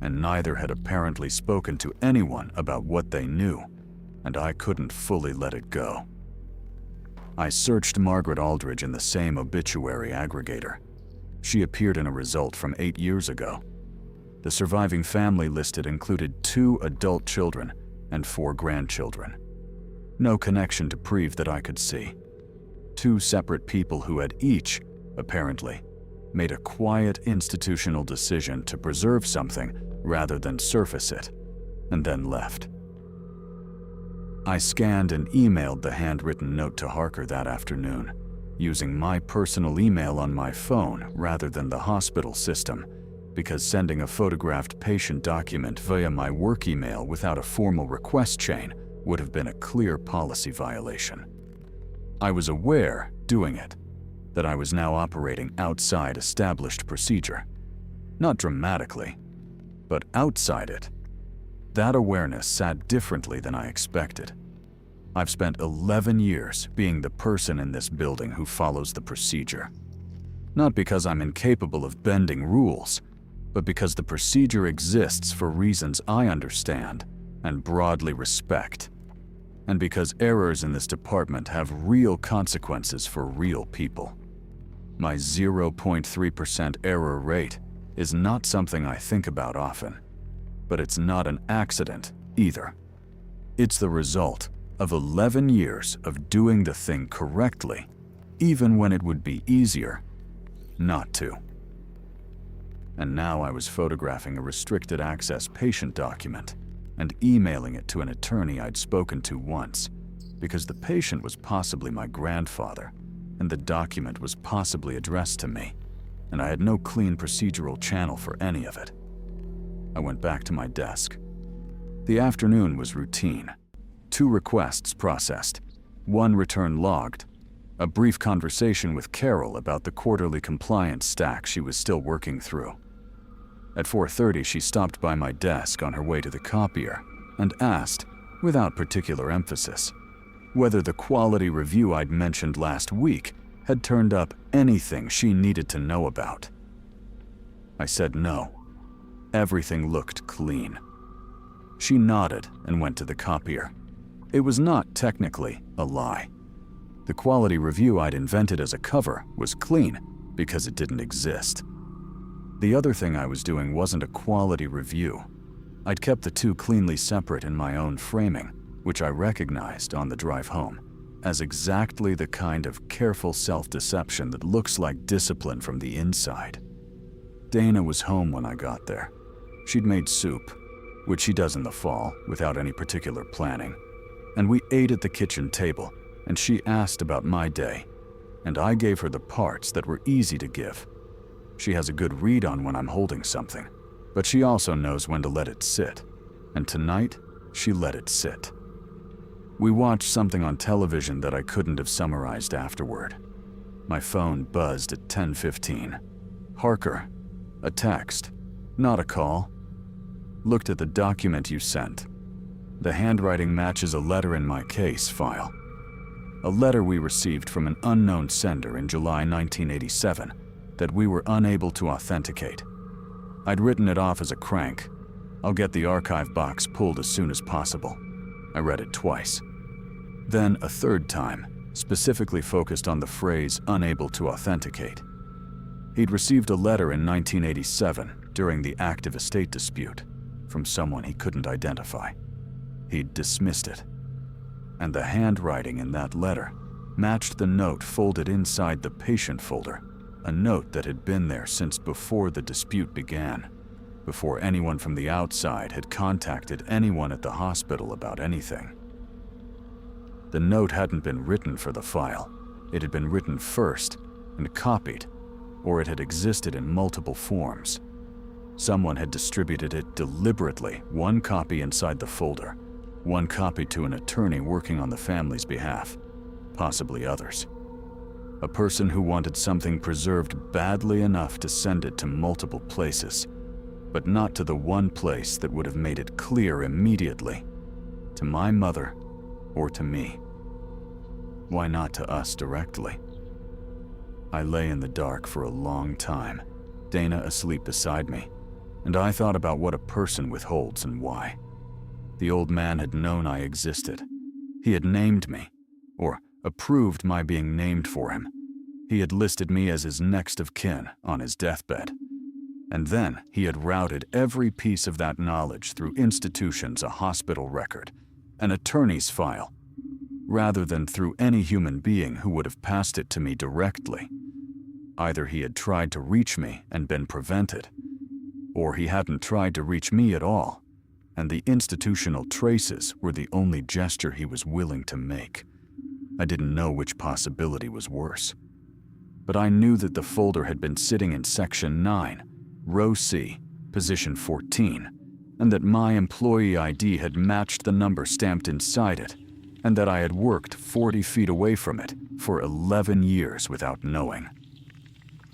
S1: and neither had apparently spoken to anyone about what they knew, and I couldn't fully let it go. I searched Margaret Aldridge in the same obituary aggregator. She appeared in a result from 8 years ago. The surviving family listed included 2 adult children and 4 grandchildren. No connection to Preve that I could see. 2 separate people who had each, apparently, made a quiet institutional decision to preserve something rather than surface it, and then left. I scanned and emailed the handwritten note to Harker that afternoon, using my personal email on my phone rather than the hospital system, because sending a photographed patient document via my work email without a formal request chain would have been a clear policy violation. I was aware, doing it, that I was now operating outside established procedure. Not dramatically, but outside it. That awareness sat differently than I expected. I've spent 11 years being the person in this building who follows the procedure. Not because I'm incapable of bending rules, but because the procedure exists for reasons I understand and broadly respect, and because errors in this department have real consequences for real people. My 0.3% error rate is not something I think about often, but it's not an accident either. It's the result of 11 years of doing the thing correctly, even when it would be easier not to. And now I was photographing a restricted access patient document and emailing it to an attorney I'd spoken to once, because the patient was possibly my grandfather, and the document was possibly addressed to me, and I had no clean procedural channel for any of it. I went back to my desk. The afternoon was routine. 2 requests processed, 1 return logged, a brief conversation with Carol about the quarterly compliance stack she was still working through. At 4:30, she stopped by my desk on her way to the copier and asked, without particular emphasis, whether the quality review I'd mentioned last week had turned up anything she needed to know about. I said no. Everything looked clean. She nodded and went to the copier. It was not technically a lie. The quality review I'd invented as a cover was clean because it didn't exist. The other thing I was doing wasn't a quality review. I'd kept the 2 cleanly separate in my own framing, which I recognized on the drive home as exactly the kind of careful self-deception that looks like discipline from the inside. Dana was home when I got there. She'd made soup, which she does in the fall without any particular planning, and we ate at the kitchen table, and she asked about my day, and I gave her the parts that were easy to give. She has a good read on when I'm holding something, but she also knows when to let it sit, and tonight she let it sit. We watched something on television that I couldn't have summarized afterward. My phone buzzed at 10:15. Harker. A text, not a call. Looked at the document you sent. The handwriting matches a letter in my case file. A letter we received from an unknown sender in July 1987 that we were unable to authenticate. I'd written it off as a crank. I'll get the archive box pulled as soon as possible. I read it twice. Then a third time, specifically focused on the phrase unable to authenticate. He'd received a letter in 1987 during the active estate dispute from someone he couldn't identify. He'd dismissed it. And the handwriting in that letter matched the note folded inside the patient folder, a note that had been there since before the dispute began, before anyone from the outside had contacted anyone at the hospital about anything. The note hadn't been written for the file. It had been written first and copied, or it had existed in multiple forms. Someone had distributed it deliberately, 1 copy inside the folder, 1 copy to an attorney working on the family's behalf, possibly others. A person who wanted something preserved badly enough to send it to multiple places, but not to the one place that would have made it clear immediately, to my mother or to me. Why not to us directly? I lay in the dark for a long time, Dana asleep beside me, and I thought about what a person withholds and why. The old man had known I existed. He had named me, or approved my being named for him. He had listed me as his next of kin on his deathbed. And then he had routed every piece of that knowledge through institutions, a hospital record, an attorney's file, rather than through any human being who would have passed it to me directly. Either he had tried to reach me and been prevented, or he hadn't tried to reach me at all, and the institutional traces were the only gesture he was willing to make. I didn't know which possibility was worse. But I knew that the folder had been sitting in Section 9, Row C, Position 14, and that my employee ID had matched the number stamped inside it, and that I had worked 40 feet away from it for 11 years without knowing.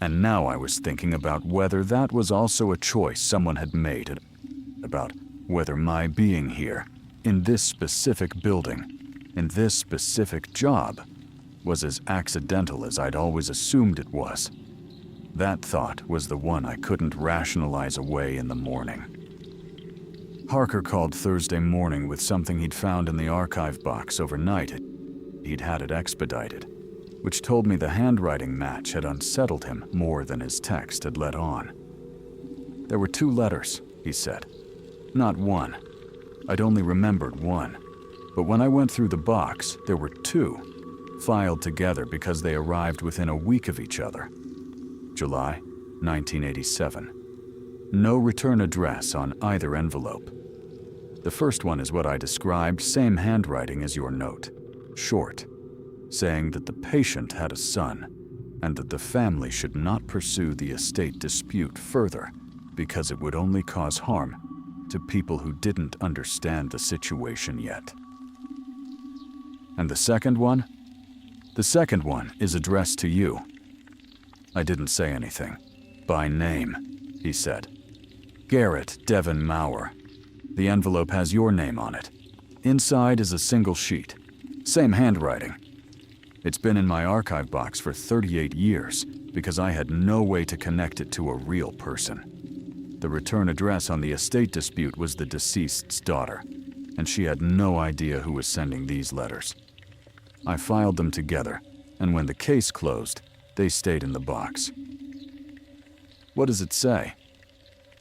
S1: And now I was thinking about whether that was also a choice someone had made, about whether my being here, in this specific building, in this specific job, was as accidental as I'd always assumed it was. That thought was the one I couldn't rationalize away in the morning. Harker called Thursday morning with something he'd found in the archive box overnight. He'd had it expedited, which told me the handwriting match had unsettled him more than his text had let on. There were 2 letters, he said. Not 1. I'd only remembered 1. But when I went through the box, there were 2, filed together because they arrived within a week of each other. July 1987. No return address on either envelope. The first one is what I described, same handwriting as your note. Short. saying that the patient had a son and that the family should not pursue the estate dispute further because it would only cause harm to people who didn't understand the situation yet. And the second one? The second one is addressed to you. I didn't say anything. By name, he said. Garrett Devon Maurer. The envelope has your name on it. Inside is a single sheet. Same handwriting. It's been in my archive box for 38 years because I had no way to connect it to a real person. The return address on the estate dispute was the deceased's daughter, and she had no idea who was sending these letters. I filed them together, and when the case closed, they stayed in the box. What does it say?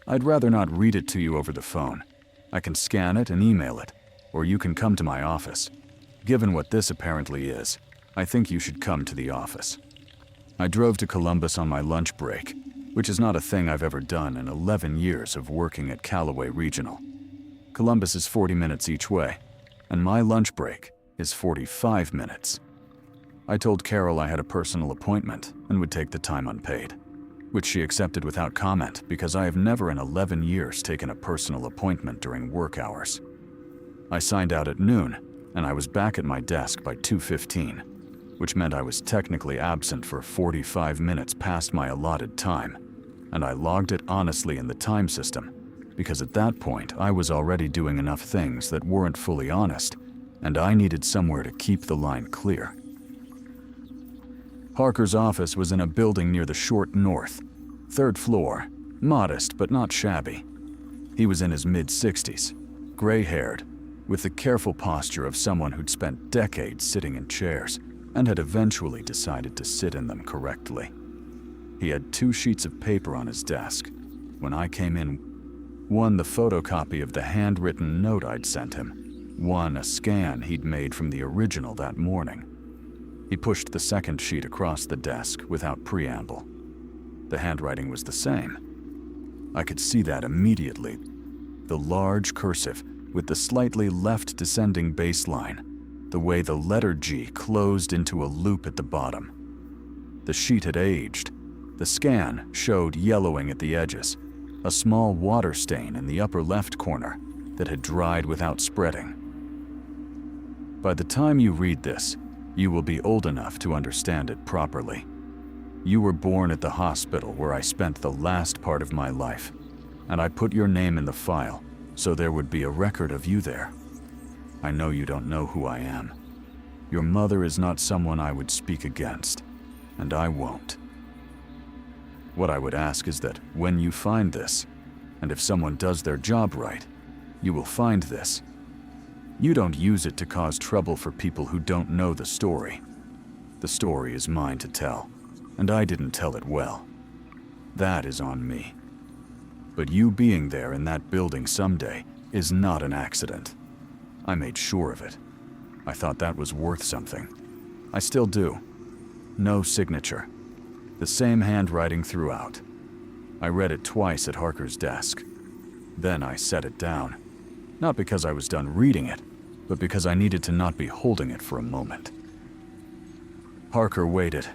S1: I'd rather not read it to you over the phone. I can scan it and email it, or you can come to my office. Given what this apparently is, I think you should come to the office. I drove to Columbus on my lunch break, which is not a thing I've ever done in 11 years of working at Callaway Regional. Columbus is 40 minutes each way, and my lunch break is 45 minutes. I told Carol I had a personal appointment and would take the time unpaid, which she accepted without comment because I have never in 11 years taken a personal appointment during work hours. I signed out at noon, and I was back at my desk by 2:15, which meant I was technically absent for 45 minutes past my allotted time, and I logged it honestly in the time system, because at that point I was already doing enough things that weren't fully honest, and I needed somewhere to keep the line clear. Harker's office was in a building near the Short North, 3rd floor, modest but not shabby. He was in his mid-60s, gray-haired, with the careful posture of someone who'd spent decades sitting in chairs and had eventually decided to sit in them correctly. He had 2 sheets of paper on his desk. When I came in, one the photocopy of the handwritten note I'd sent him, one a scan he'd made from the original that morning. He pushed the second sheet across the desk without preamble. The handwriting was the same. I could see that immediately. The large cursive with the slightly left descending baseline, the way the letter G closed into a loop at the bottom. The sheet had aged. The scan showed yellowing at the edges, a small water stain in the upper left corner that had dried without spreading. By the time you read this, you will be old enough to understand it properly. You were born at the hospital where I spent the last part of my life, and I put your name in the file so there would be a record of you there. I know you don't know who I am. Your mother is not someone I would speak against, and I won't. What I would ask is that when you find this, and if someone does their job right, you will find this. You don't use it to cause trouble for people who don't know the story. The story is mine to tell, and I didn't tell it well. That is on me. But you being there in that building someday is not an accident. I made sure of it. I thought that was worth something. I still do. No signature. The same handwriting throughout. I read it twice at Harker's desk. Then I set it down. Not because I was done reading it, but because I needed to not be holding it for a moment. Harker waited.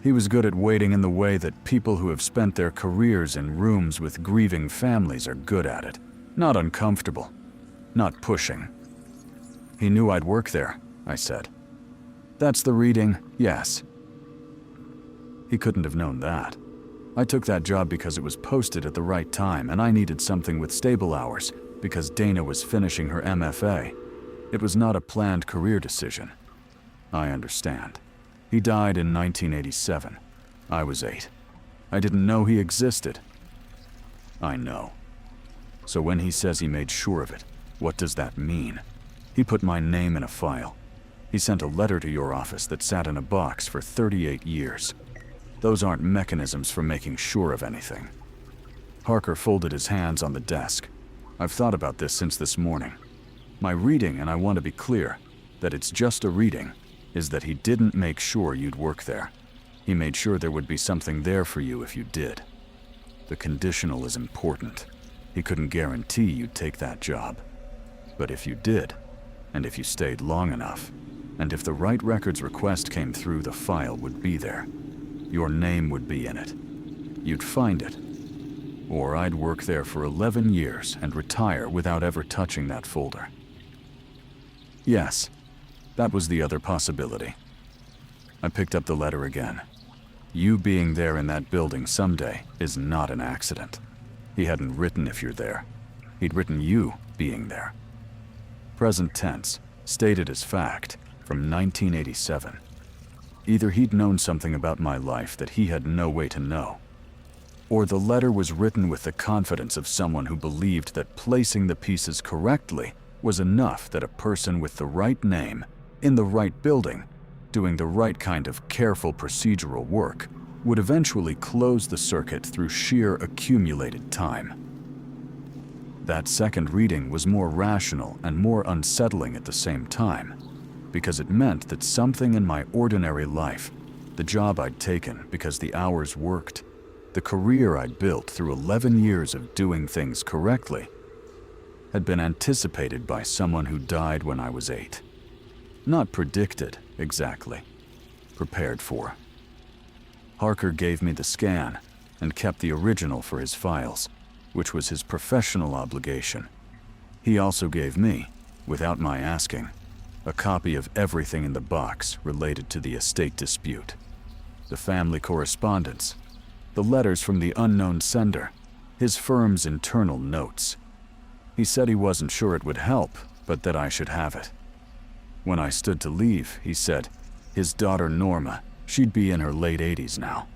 S1: He was good at waiting in the way that people who have spent their careers in rooms with grieving families are good at it. Not uncomfortable. Not pushing. He knew I'd work there, I said. That's the reading, yes. He couldn't have known that. I took that job because it was posted at the right time and I needed something with stable hours because Dana was finishing her MFA. It was not a planned career decision. I understand. He died in 1987. I was 8. I didn't know he existed. I know. So when he says he made sure of it, what does that mean? He put my name in a file. He sent a letter to your office that sat in a box for 38 years. Those aren't mechanisms for making sure of anything. Harker folded his hands on the desk. I've thought about this since this morning. My reading, and I want to be clear, that it's just a reading, is that he didn't make sure you'd work there. He made sure there would be something there for you if you did. The conditional is important. He couldn't guarantee you'd take that job. But if you did, and if you stayed long enough, And if the right records request came through, the file would be there. Your name would be in it. You'd find it. Or I'd work there for 11 years and retire without ever touching that folder. Yes, that was the other possibility. I picked up the letter again. You being there in that building someday is not an accident. He hadn't written if you're there. He'd written you being there. Present tense, stated as fact, from 1987. Either he'd known something about my life that he had no way to know, or the letter was written with the confidence of someone who believed that placing the pieces correctly was enough, that a person with the right name, in the right building, doing the right kind of careful procedural work, would eventually close the circuit through sheer accumulated time. That second reading was more rational and more unsettling at the same time, because it meant that something in my ordinary life, the job I'd taken because the hours worked, the career I'd built through 11 years of doing things correctly, had been anticipated by someone who died when I was 8. Not predicted, exactly. Prepared for. Harker gave me the scan and kept the original for his files, which was his professional obligation. He also gave me, without my asking, a copy of everything in the box related to the estate dispute. The family correspondence, the letters from the unknown sender, his firm's internal notes. He said he wasn't sure it would help, but that I should have it. When I stood to leave, he said, his daughter Norma, she'd be in her late 80s now.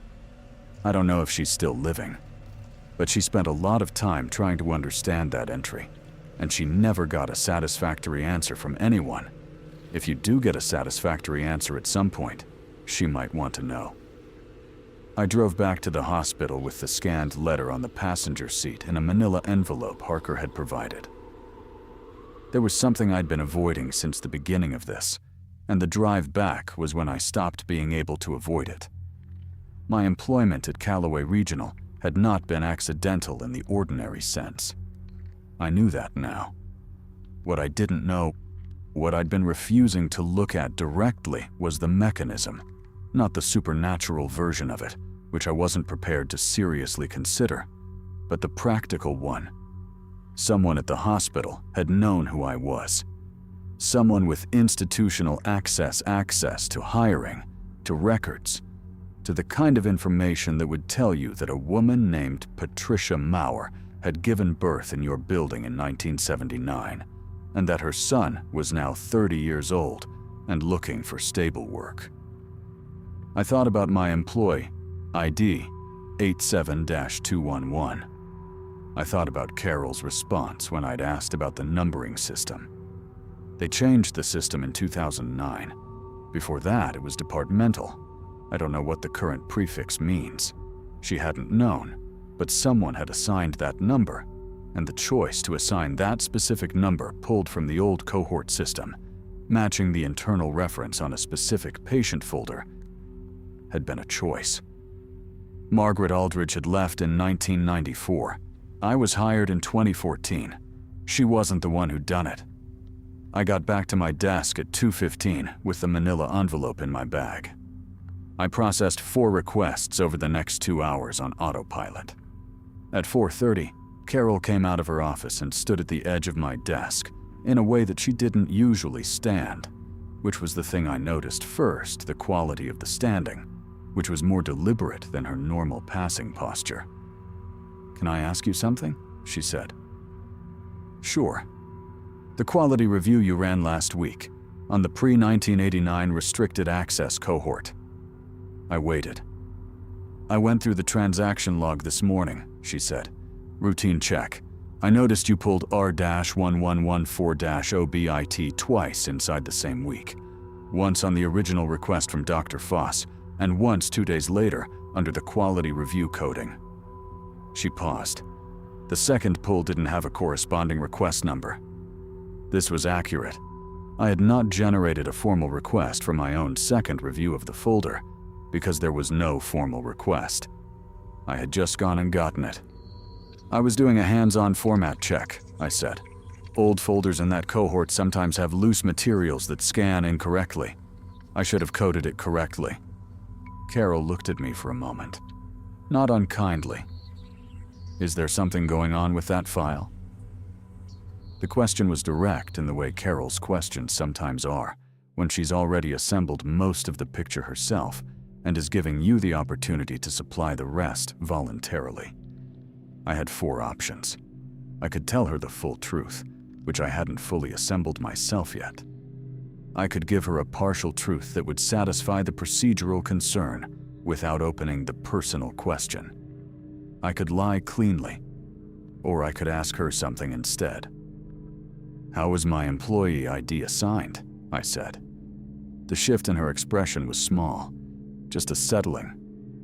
S1: I don't know if she's still living, but she spent a lot of time trying to understand that entry, and she never got a satisfactory answer from anyone. If you do get a satisfactory answer at some point, she might want to know. I drove back to the hospital with the scanned letter on the passenger seat in a manila envelope Harker had provided. There was something I'd been avoiding since the beginning of this, and the drive back was when I stopped being able to avoid it. My employment at Callaway Regional had not been accidental in the ordinary sense. I knew that now. What I didn't know, what I'd been refusing to look at directly, was the mechanism, not the supernatural version of it, which I wasn't prepared to seriously consider, but the practical one. Someone at the hospital had known who I was. Someone with institutional access to hiring, to records, to the kind of information that would tell you that a woman named Patricia Maurer had given birth in your building in 1979, and that her son was now 30 years old and looking for stable work. I thought about my employee, ID 87-211. I thought about Carol's response when I'd asked about the numbering system. They changed the system in 2009. Before that, it was departmental. I don't know what the current prefix means. She hadn't known, but someone had assigned that number, and the choice to assign that specific number pulled from the old cohort system, matching the internal reference on a specific patient folder, had been a choice. Margaret Aldridge had left in 1994. I was hired in 2014. She wasn't the one who'd done it. I got back to my desk at 2:15 with the manila envelope in my bag. I processed 4 requests over the next 2 hours on autopilot. At 4:30, Carol came out of her office and stood at the edge of my desk in a way that she didn't usually stand, which was the thing I noticed first, the quality of the standing, which was more deliberate than her normal passing posture. "Can I ask you something?" she said. "Sure. The quality review you ran last week on the pre-1989 restricted access cohort." I waited. "I went through the transaction log this morning," she said. "Routine check. I noticed you pulled R-1114-OBIT twice inside the same week. Once on the original request from Dr. Foss, and once 2 days later under the quality review coding." She paused. The second pull didn't have a corresponding request number. This was accurate. I had not generated a formal request for my own second review of the folder, because there was no formal request. I had just gone and gotten it. "I was doing a hands-on format check," I said. Old folders in that cohort sometimes have loose materials that scan incorrectly. I should have coded it correctly. Carol looked at me for a moment, not unkindly. Is there something going on with that file? The question was direct in the way Carol's questions sometimes are, when she's already assembled most of the picture herself and is giving you the opportunity to supply the rest voluntarily. I had 4 options. I could tell her the full truth, which I hadn't fully assembled myself yet. I could give her a partial truth that would satisfy the procedural concern without opening the personal question. I could lie cleanly, or I could ask her something instead. How was my employee ID assigned? I said. The shift in her expression was small, just a settling,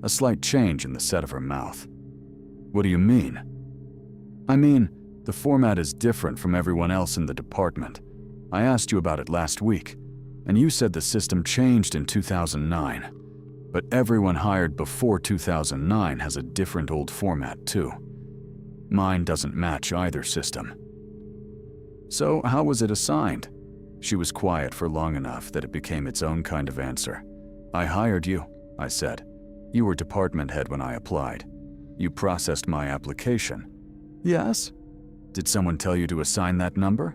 S1: a slight change in the set of her mouth. What do you mean? I mean, the format is different from everyone else in the department. I asked you about it last week, and you said the system changed in 2009. But everyone hired before 2009 has a different old format too. Mine doesn't match either system. So how was it assigned? She was quiet for long enough that it became its own kind of answer. I hired you, I said. You were department head when I applied. You processed my application. Yes? Did someone tell you to assign that number?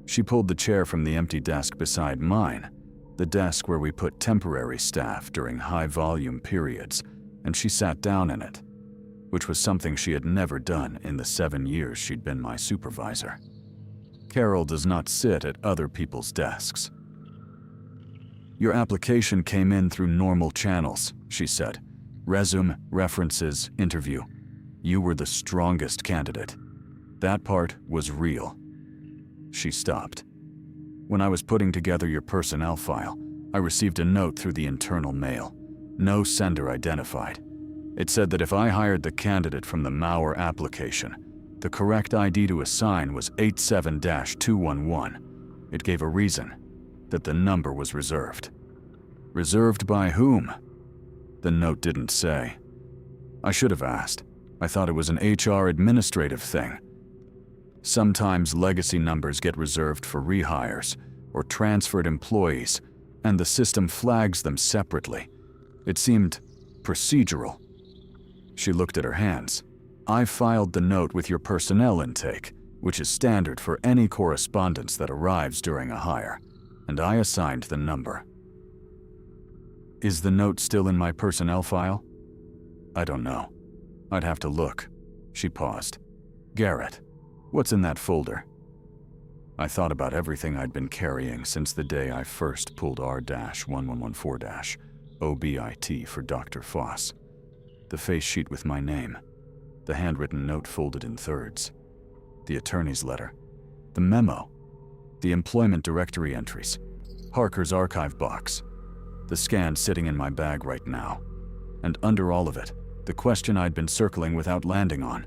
S1: She pulled the chair from the empty desk beside mine, the desk where we put temporary staff during high-volume periods, and she sat down in it, which was something she had never done in the 7 years she'd been my supervisor. Carol does not sit at other people's desks. Your application came in through normal channels, she said. Resume, references, interview. You were the strongest candidate. That part was real. She stopped. When I was putting together your personnel file, I received a note through the internal mail. No sender identified. It said that if I hired the candidate from the Mauer application, the correct ID to assign was 87-211. It gave a reason, that the number was reserved. Reserved by whom? The note didn't say. I should have asked. I thought it was an HR administrative thing. Sometimes legacy numbers get reserved for rehires or transferred employees, and the system flags them separately. It seemed procedural. She looked at her hands. I filed the note with your personnel intake, which is standard for any correspondence that arrives during a hire, and I assigned the number. Is the note still in my personnel file? I don't know. I'd have to look. She paused. Garrett, what's in that folder? I thought about everything I'd been carrying since the day I first pulled R-1114-OBIT for Dr. Foss. The face sheet with my name, the handwritten note folded in thirds, the attorney's letter, the memo, the employment directory entries, Harker's archive box, the scan sitting in my bag right now, and under all of it, the question I'd been circling without landing on,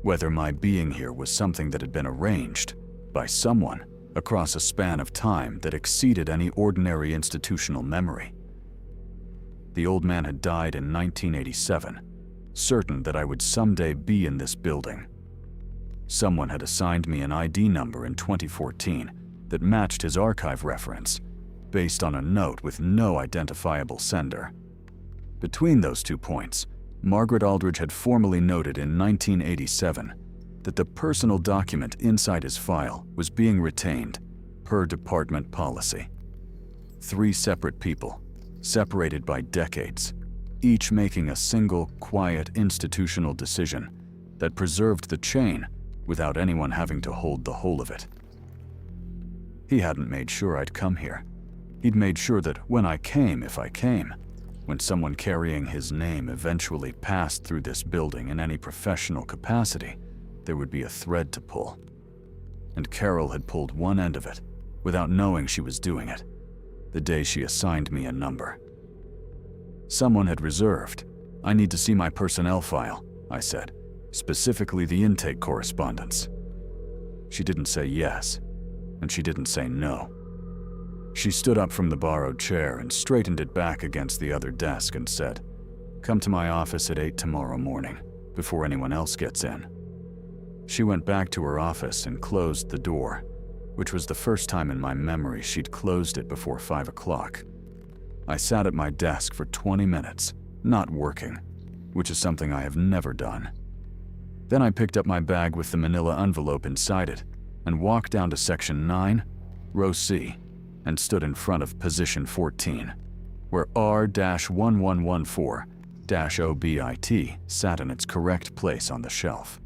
S1: whether my being here was something that had been arranged by someone across a span of time that exceeded any ordinary institutional memory. The old man had died in 1987, certain that I would someday be in this building. Someone had assigned me an ID number in 2014 that matched his archive reference, based on a note with no identifiable sender. Between those 2 points, Margaret Aldridge had formally noted in 1987 that the personal document inside his file was being retained per department policy. 3 separate people, separated by decades, each making a single, quiet, institutional decision that preserved the chain without anyone having to hold the whole of it. He hadn't made sure I'd come here. He'd made sure that when I came, if I came, when someone carrying his name eventually passed through this building in any professional capacity, there would be a thread to pull. And Carol had pulled one end of it, without knowing she was doing it, the day she assigned me a number. Someone had reserved. I need to see my personnel file, I said, specifically the intake correspondence. She didn't say yes, and she didn't say no. She stood up from the borrowed chair and straightened it back against the other desk and said, "Come to my office at 8 tomorrow morning, before anyone else gets in." She went back to her office and closed the door, which was the first time in my memory she'd closed it before 5 o'clock. I sat at my desk for 20 minutes, not working, which is something I have never done. Then I picked up my bag with the manila envelope inside it and walked down to Section 9, Row C, and stood in front of Position 14, where R-1114-OBIT sat in its correct place on the shelf.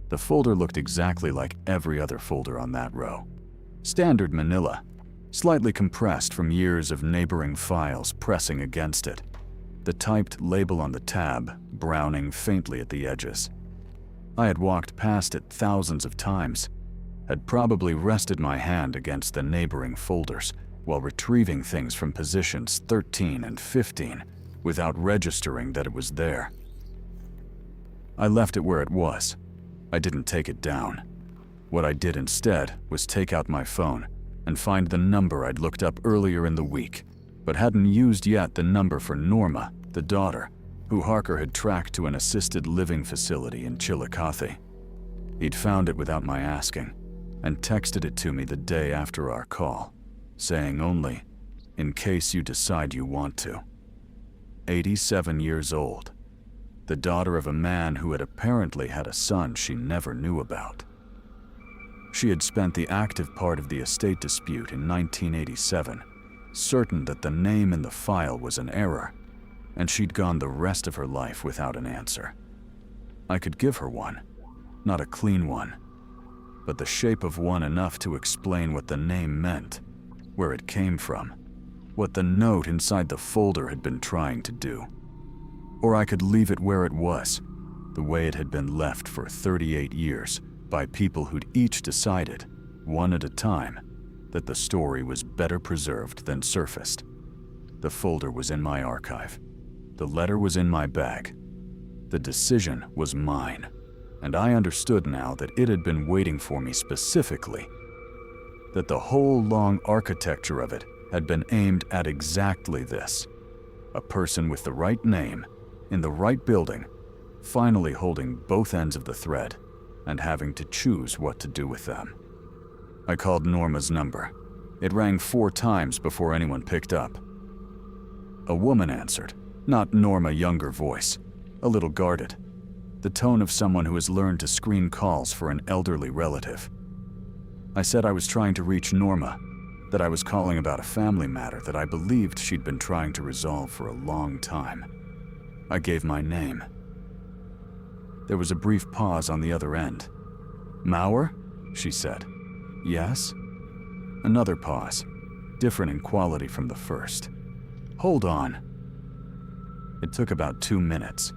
S1: The folder looked exactly like every other folder on that row. Standard manila, slightly compressed from years of neighboring files pressing against it, the typed label on the tab browning faintly at the edges. I had walked past it thousands of times, had probably rested my hand against the neighboring folders while retrieving things from positions 13 and 15 without registering that it was there. I left it where it was. I didn't take it down. What I did instead was take out my phone and find the number I'd looked up earlier in the week, but hadn't used yet, the number for Norma, the daughter, who Harker had tracked to an assisted living facility in Chillicothe. He'd found it without my asking, and texted it to me the day after our call, saying only, "In case you decide you want to." 87 years old. The daughter of a man who had apparently had a son she never knew about. She had spent the active part of the estate dispute in 1987, certain that the name in the file was an error, and she'd gone the rest of her life without an answer. I could give her one, not a clean one, but the shape of one enough to explain what the name meant, where it came from, what the note inside the folder had been trying to do. Or I could leave it where it was, the way it had been left for 38 years by people who'd each decided, one at a time, that the story was better preserved than surfaced. The folder was in my archive. The letter was in my bag. The decision was mine, and I understood now that it had been waiting for me specifically, that the whole long architecture of it had been aimed at exactly this: a person with the right name, in the right building, finally holding both ends of the thread and having to choose what to do with them. I called Norma's number. It rang 4 times before anyone picked up. A woman answered, not Norma's younger voice, a little guarded, the tone of someone who has learned to screen calls for an elderly relative. I said I was trying to reach Norma, that I was calling about a family matter that I believed she'd been trying to resolve for a long time. I gave my name. There was a brief pause on the other end. "Mauer?" she said. "Yes?" Another pause, different in quality from the first. "Hold on." It took about 2 minutes.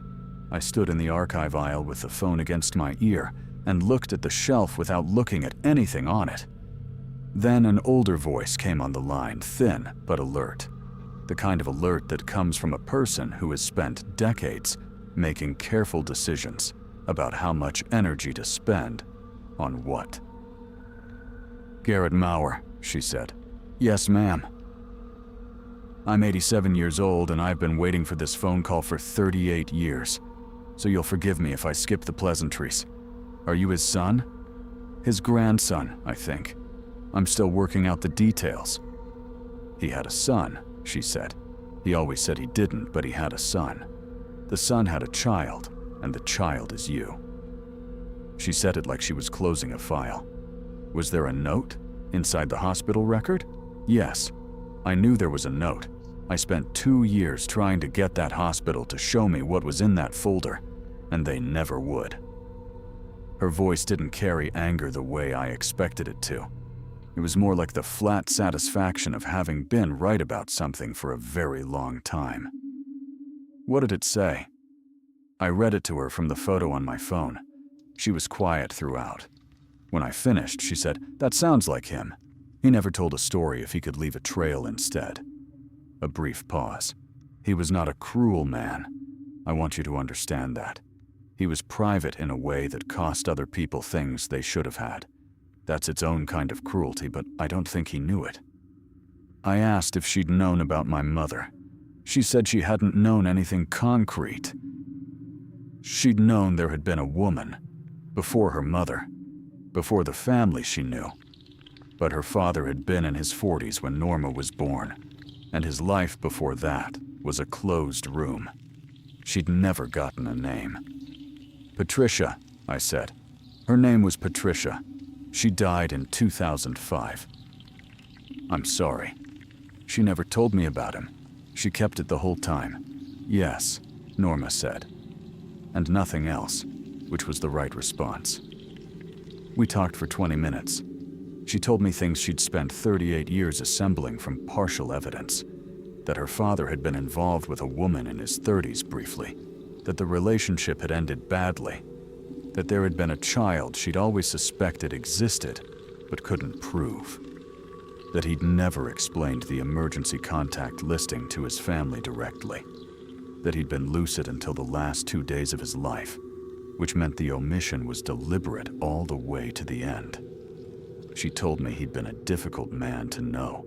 S1: I stood in the archive aisle with the phone against my ear and looked at the shelf without looking at anything on it. Then an older voice came on the line, thin but alert. The kind of alert that comes from a person who has spent decades making careful decisions about how much energy to spend on what. "Garrett Mauer," she said. "Yes, ma'am." "I'm 87 years old and I've been waiting for this phone call for 38 years, so you'll forgive me if I skip the pleasantries. Are you his son?" "His grandson, I think. I'm still working out the details." "He had a son," she said. "He always said he didn't, but he had a son. The son had a child, and the child is you." She said it like she was closing a file. "Was there a note inside the hospital record?" "Yes. I knew there was a note. I spent 2 years trying to get that hospital to show me what was in that folder, and they never would." Her voice didn't carry anger the way I expected it to. It was more like the flat satisfaction of having been right about something for a very long time. "What did it say?" I read it to her from the photo on my phone. She was quiet throughout. When I finished, she said, "That sounds like him. He never told a story if he could leave a trail instead." A brief pause. "He was not a cruel man. I want you to understand that. He was private in a way that cost other people things they should have had. That's its own kind of cruelty, but I don't think he knew it." I asked if she'd known about my mother. She said she hadn't known anything concrete. She'd known there had been a woman, Before her mother. Before the family she knew. But her father had been in his 40s when Norma was born, and his life before that was a closed room. She'd never gotten a name. Patricia, I said. Her name was Patricia. She died in 2005. I'm sorry. She never told me about him. She kept it the whole time. Yes, Norma said. And nothing else, which was the right response. We talked for 20 minutes. She told me things she'd spent 38 years assembling from partial evidence. That her father had been involved with a woman in his 30s briefly. That the relationship had ended badly. That there had been a child she'd always suspected existed, but couldn't prove. That he'd never explained the emergency contact listing to his family directly. That he'd been lucid until the last 2 days of his life, which meant the omission was deliberate all the way to the end. She told me he'd been a difficult man to know,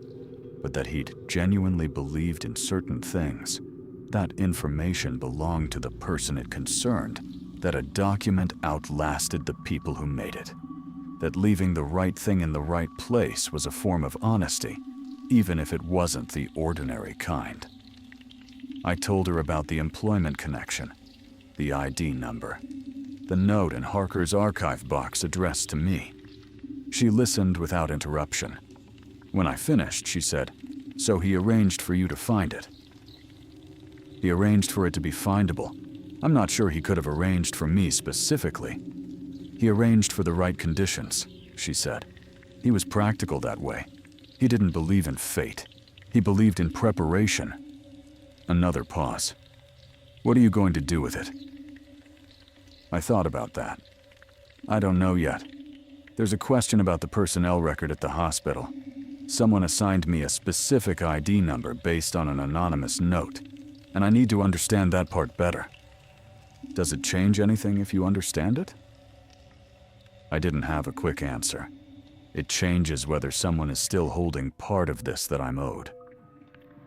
S1: but that he'd genuinely believed in certain things. That information belonged to the person it concerned, that a document outlasted the people who made it, that leaving the right thing in the right place was a form of honesty, even if it wasn't the ordinary kind. I told her about the employment connection, the ID number, the note in Harker's archive box addressed to me. She listened without interruption. When I finished, she said, "So he arranged for you to find it." He arranged for it to be findable. I'm not sure he could have arranged for me specifically. He arranged for the right conditions, she said. He was practical that way. He didn't believe in fate. He believed in preparation. Another pause. What are you going to do with it? I thought about that. I don't know yet. There's a question about the personnel record at the hospital. Someone assigned me a specific ID number based on an anonymous note, and I need to understand that part better. Does it change anything if you understand it? I didn't have a quick answer. It changes whether someone is still holding part of this that I'm owed.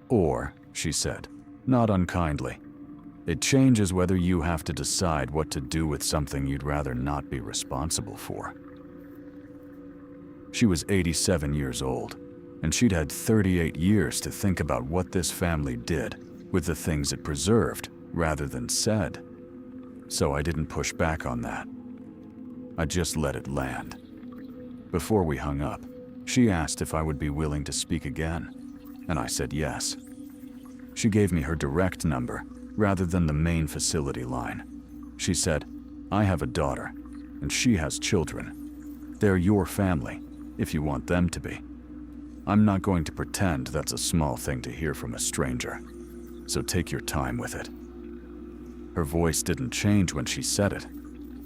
S1: Or, she said, not unkindly, it changes whether you have to decide what to do with something you'd rather not be responsible for. She was 87 years old, and she'd had 38 years to think about what this family did with the things it preserved rather than said. So I didn't push back on that. I just let it land. Before we hung up, she asked if I would be willing to speak again, and I said yes. She gave me her direct number rather than the main facility line. She said, "I have a daughter, and she has children. They're your family, if you want them to be. I'm not going to pretend that's a small thing to hear from a stranger, so take your time with it." Her voice didn't change when she said it,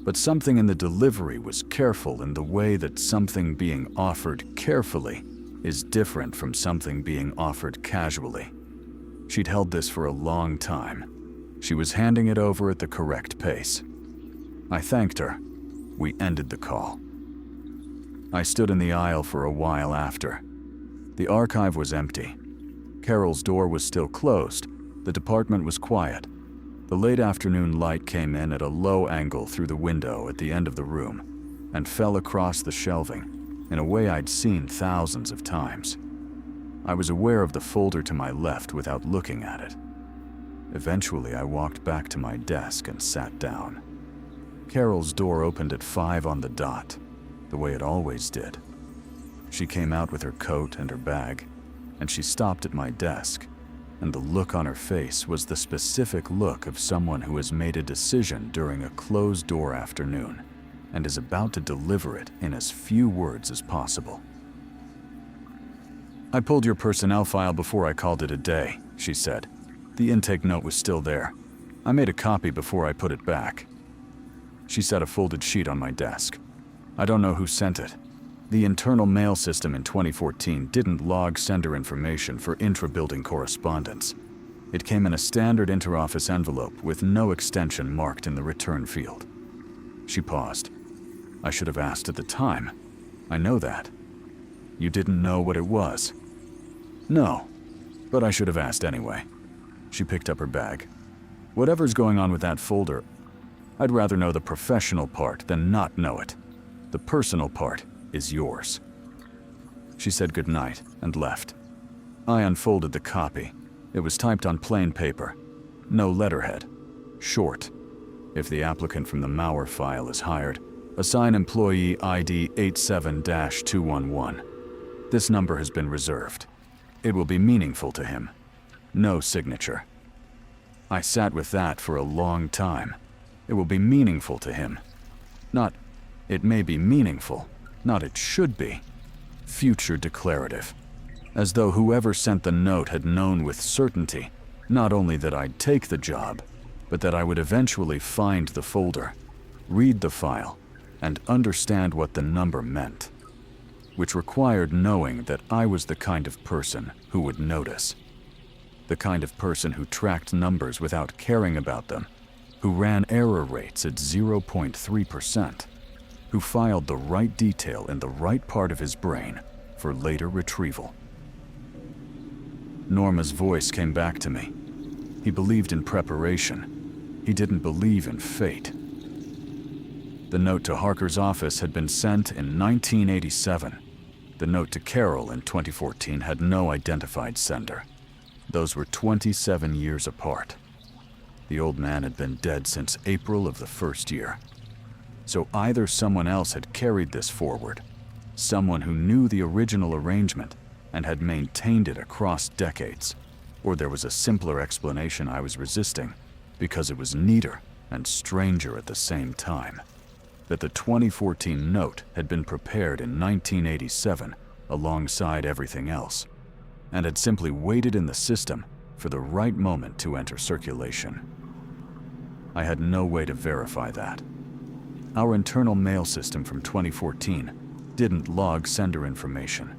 S1: but something in the delivery was careful in the way that something being offered carefully is different from something being offered casually. She'd held this for a long time. She was handing it over at the correct pace. I thanked her. We ended the call. I stood in the aisle for a while after. The archive was empty. Carol's door was still closed. The department was quiet. The late afternoon light came in at a low angle through the window at the end of the room and fell across the shelving in a way I'd seen thousands of times. I was aware of the folder to my left without looking at it. Eventually, I walked back to my desk and sat down. Carol's door opened at 5 on the dot, the way it always did. She came out with her coat and her bag, and she stopped at my desk, and the look on her face was the specific look of someone who has made a decision during a closed-door afternoon and is about to deliver it in as few words as possible. "I pulled your personnel file before I called it a day," she said. "The intake note was still there. I made a copy before I put it back." She set a folded sheet on my desk. "I don't know who sent it. The internal mail system in 2014 didn't log sender information for intra-building correspondence. It came in a standard interoffice envelope with no extension marked in the return field." She paused. "I should have asked at the time. I know that." "You didn't know what it was?" "No, but I should have asked anyway." She picked up her bag. "Whatever's going on with that folder, I'd rather know the professional part than not know it. The personal part is yours." She said goodnight and left. I unfolded the copy. It was typed on plain paper. No letterhead. Short. "If the applicant from the Mauer file is hired, assign employee ID 87-211. This number has been reserved. It will be meaningful to him." No signature. I sat with that for a long time. It will be meaningful to him. Not, it may be meaningful. Not, it should be. Future declarative. As though whoever sent the note had known with certainty not only that I'd take the job, but that I would eventually find the folder, read the file, and understand what the number meant. Which required knowing that I was the kind of person who would notice. The kind of person who tracked numbers without caring about them, who ran error rates at 0.3%, who filed the right detail in the right part of his brain for later retrieval. Norma's voice came back to me. He believed in preparation. He didn't believe in fate. The note to Harker's office had been sent in 1987. The note to Carol in 2014 had no identified sender. Those were 27 years apart. The old man had been dead since April of the first year. So either someone else had carried this forward, someone who knew the original arrangement and had maintained it across decades, or there was a simpler explanation I was resisting because it was neater and stranger at the same time. That the 2014 note had been prepared in 1987 alongside everything else, and had simply waited in the system for the right moment to enter circulation. I had no way to verify that. Our internal mail system from 2014 didn't log sender information,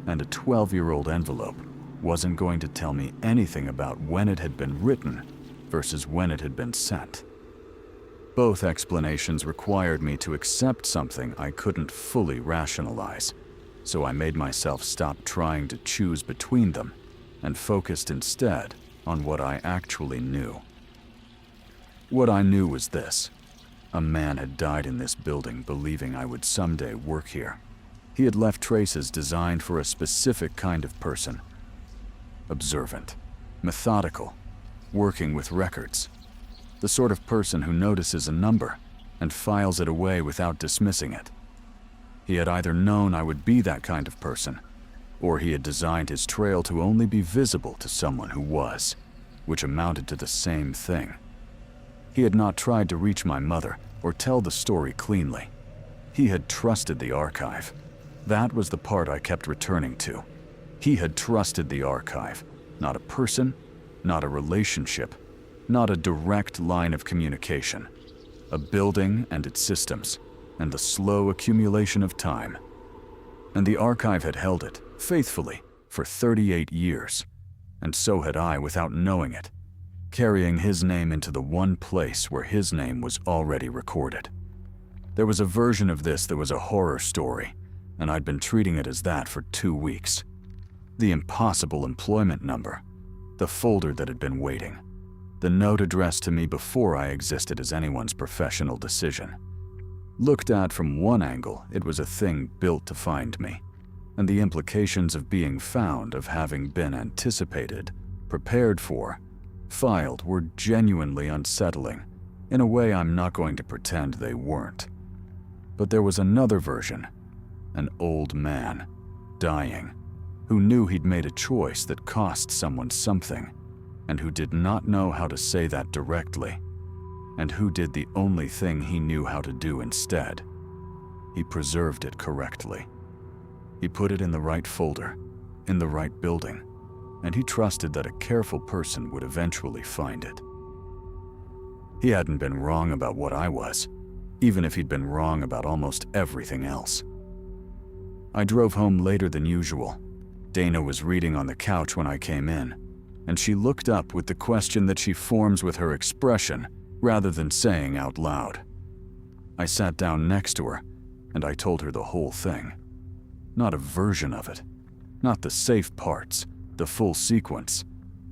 S1: and a 12-year-old envelope wasn't going to tell me anything about when it had been written versus when it had been sent. Both explanations required me to accept something I couldn't fully rationalize, so I made myself stop trying to choose between them and focused instead on what I actually knew. What I knew was this. A man had died in this building believing I would someday work here. He had left traces designed for a specific kind of person. Observant, methodical, working with records. The sort of person who notices a number and files it away without dismissing it. He had either known I would be that kind of person, or he had designed his trail to only be visible to someone who was, which amounted to the same thing. He had not tried to reach my mother or tell the story cleanly. He had trusted the archive. That was the part I kept returning to. He had trusted the archive, not a person, not a relationship, not a direct line of communication, a building and its systems, and the slow accumulation of time. And the archive had held it, faithfully, for 38 years, and so had I without knowing it, carrying his name into the one place where his name was already recorded. There was a version of this that was a horror story, and I'd been treating it as that for 2 weeks. The impossible employment number, the folder that had been waiting, the note addressed to me before I existed as anyone's professional decision. Looked at from one angle, it was a thing built to find me, and the implications of being found, of having been anticipated, prepared for, filed, were genuinely unsettling, in a way I'm not going to pretend they weren't. But there was another version, an old man, dying, who knew he'd made a choice that cost someone something, and who did not know how to say that directly, and who did the only thing he knew how to do instead. He preserved it correctly. He put it in the right folder, in the right building, and he trusted that a careful person would eventually find it. He hadn't been wrong about what I was, even if he'd been wrong about almost everything else. I drove home later than usual. Dana was reading on the couch when I came in, and she looked up with the question that she forms with her expression rather than saying out loud. I sat down next to her, and I told her the whole thing. Not a version of it, not the safe parts, the full sequence,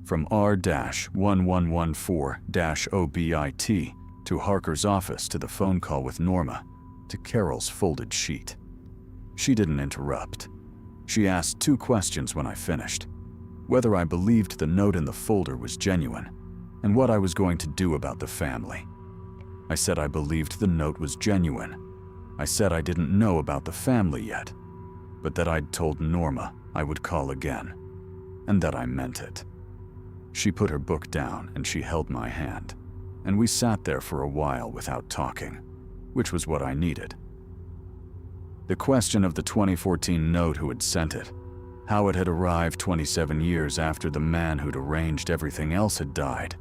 S1: from R-1114-OBIT to Harker's office, to the phone call with Norma, to Carol's folded sheet. She didn't interrupt. She asked 2 questions when I finished: whether I believed the note in the folder was genuine, and what I was going to do about the family. I said I believed the note was genuine. I said I didn't know about the family yet, but that I'd told Norma I would call again, and that I meant it. She put her book down and she held my hand, and we sat there for a while without talking, which was what I needed. The question of the 2014 note, who had sent it, how it had arrived 27 years after the man who'd arranged everything else had died,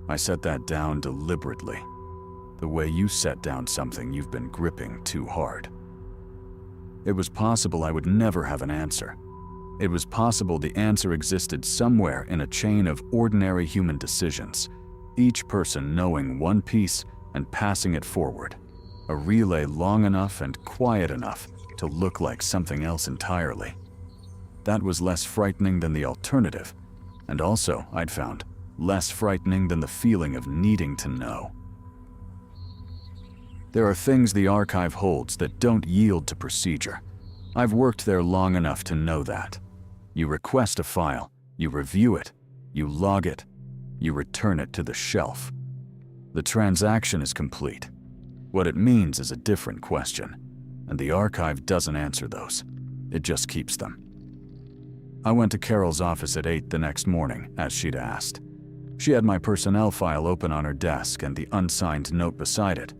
S1: I set that down deliberately, the way you set down something you've been gripping too hard. It was possible I would never have an answer. It was possible the answer existed somewhere in a chain of ordinary human decisions, each person knowing one piece and passing it forward, a relay long enough and quiet enough to look like something else entirely. That was less frightening than the alternative, and also, I'd found, less frightening than the feeling of needing to know. There are things the archive holds that don't yield to procedure. I've worked there long enough to know that. You request a file, you review it, you log it, you return it to the shelf. The transaction is complete. What it means is a different question, and the archive doesn't answer those. It just keeps them. I went to Carol's office at 8 the next morning, as she'd asked. She had my personnel file open on her desk and the unsigned note beside it.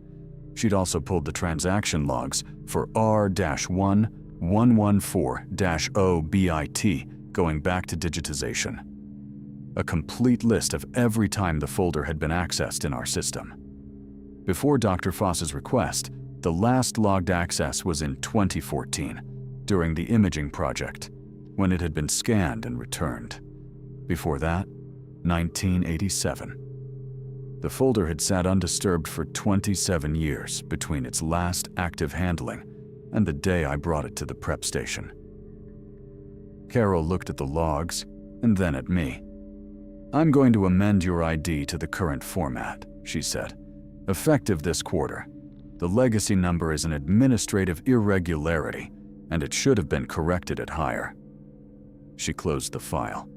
S1: She'd also pulled the transaction logs for R-1114-0BIT going back to digitization. A complete list of every time the folder had been accessed in our system. Before Dr. Foss's request, the last logged access was in 2014, during the imaging project, when it had been scanned and returned. Before that, 1987. The folder had sat undisturbed for 27 years between its last active handling and the day I brought it to the prep station. Carol looked at the logs and then at me. "I'm going to amend your ID to the current format," she said. "Effective this quarter. The legacy number is an administrative irregularity, and it should have been corrected at higher." She closed the file.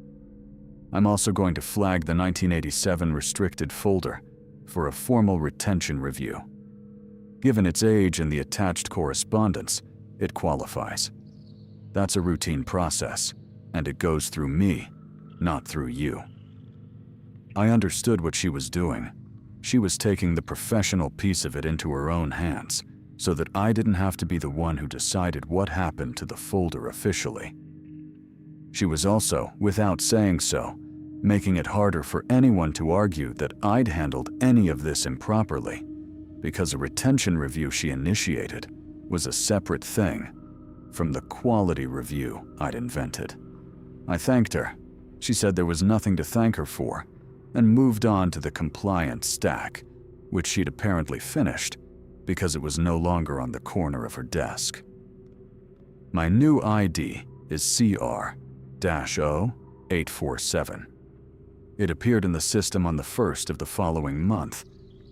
S1: "I'm also going to flag the 1987 restricted folder for a formal retention review. Given its age and the attached correspondence, it qualifies. That's a routine process, and it goes through me, not through you." I understood what she was doing. She was taking the professional piece of it into her own hands, so that I didn't have to be the one who decided what happened to the folder officially. She was also, without saying so, making it harder for anyone to argue that I'd handled any of this improperly, because a retention review she initiated was a separate thing from the quality review I'd invented. I thanked her. She said there was nothing to thank her for, and moved on to the compliance stack, which she'd apparently finished because it was no longer on the corner of her desk. My new ID is CR-0-847. It appeared in the system on the 1st of the following month,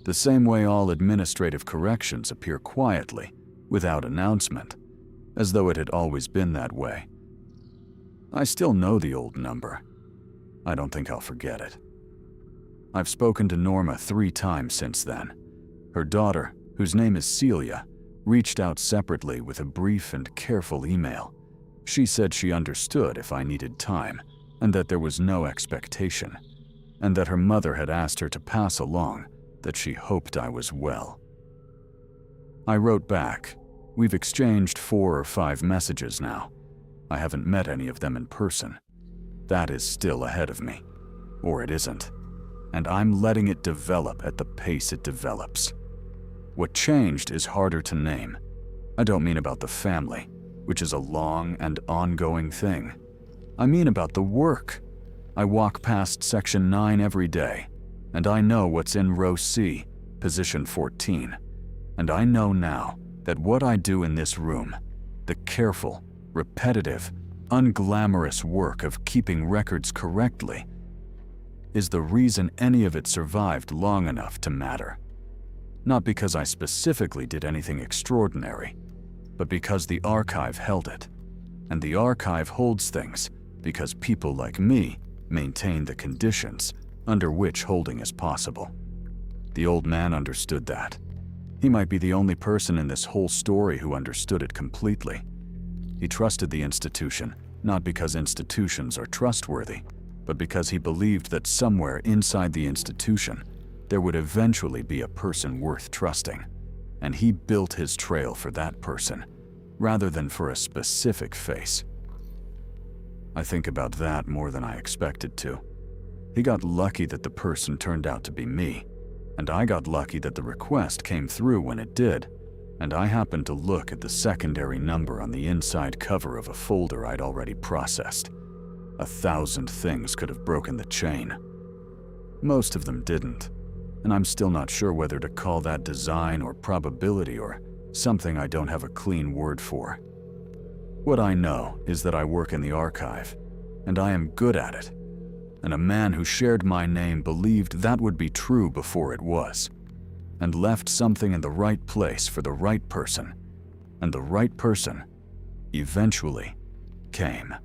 S1: the same way all administrative corrections appear quietly, without announcement, as though it had always been that way. I still know the old number. I don't think I'll forget it. I've spoken to Norma 3 times since then. Her daughter, whose name is Celia, reached out separately with a brief and careful email. She said she understood if I needed time, and that there was no expectation, and that her mother had asked her to pass along that she hoped I was well. I wrote back. We've exchanged 4 or 5 messages now. I haven't met any of them in person. That is still ahead of me. Or it isn't. And I'm letting it develop at the pace it develops. What changed is harder to name. I don't mean about the family, which is a long and ongoing thing. I mean about the work. I walk past Section 9 every day, and I know what's in Row C, Position 14. And I know now that what I do in this room, the careful, repetitive, unglamorous work of keeping records correctly, is the reason any of it survived long enough to matter. Not because I specifically did anything extraordinary, but because the archive held it. And the archive holds things because people like me maintain the conditions under which holding is possible. The old man understood that. He might be the only person in this whole story who understood it completely. He trusted the institution, not because institutions are trustworthy, but because he believed that somewhere inside the institution, there would eventually be a person worth trusting. And he built his trail for that person, rather than for a specific face. I think about that more than I expected to. He got lucky that the person turned out to be me, and I got lucky that the request came through when it did, and I happened to look at the secondary number on the inside cover of a folder I'd already processed. 1,000 things could have broken the chain. Most of them didn't, and I'm still not sure whether to call that design or probability or something I don't have a clean word for. What I know is that I work in the archive, and I am good at it. And a man who shared my name believed that would be true before it was, and left something in the right place for the right person, and the right person eventually came.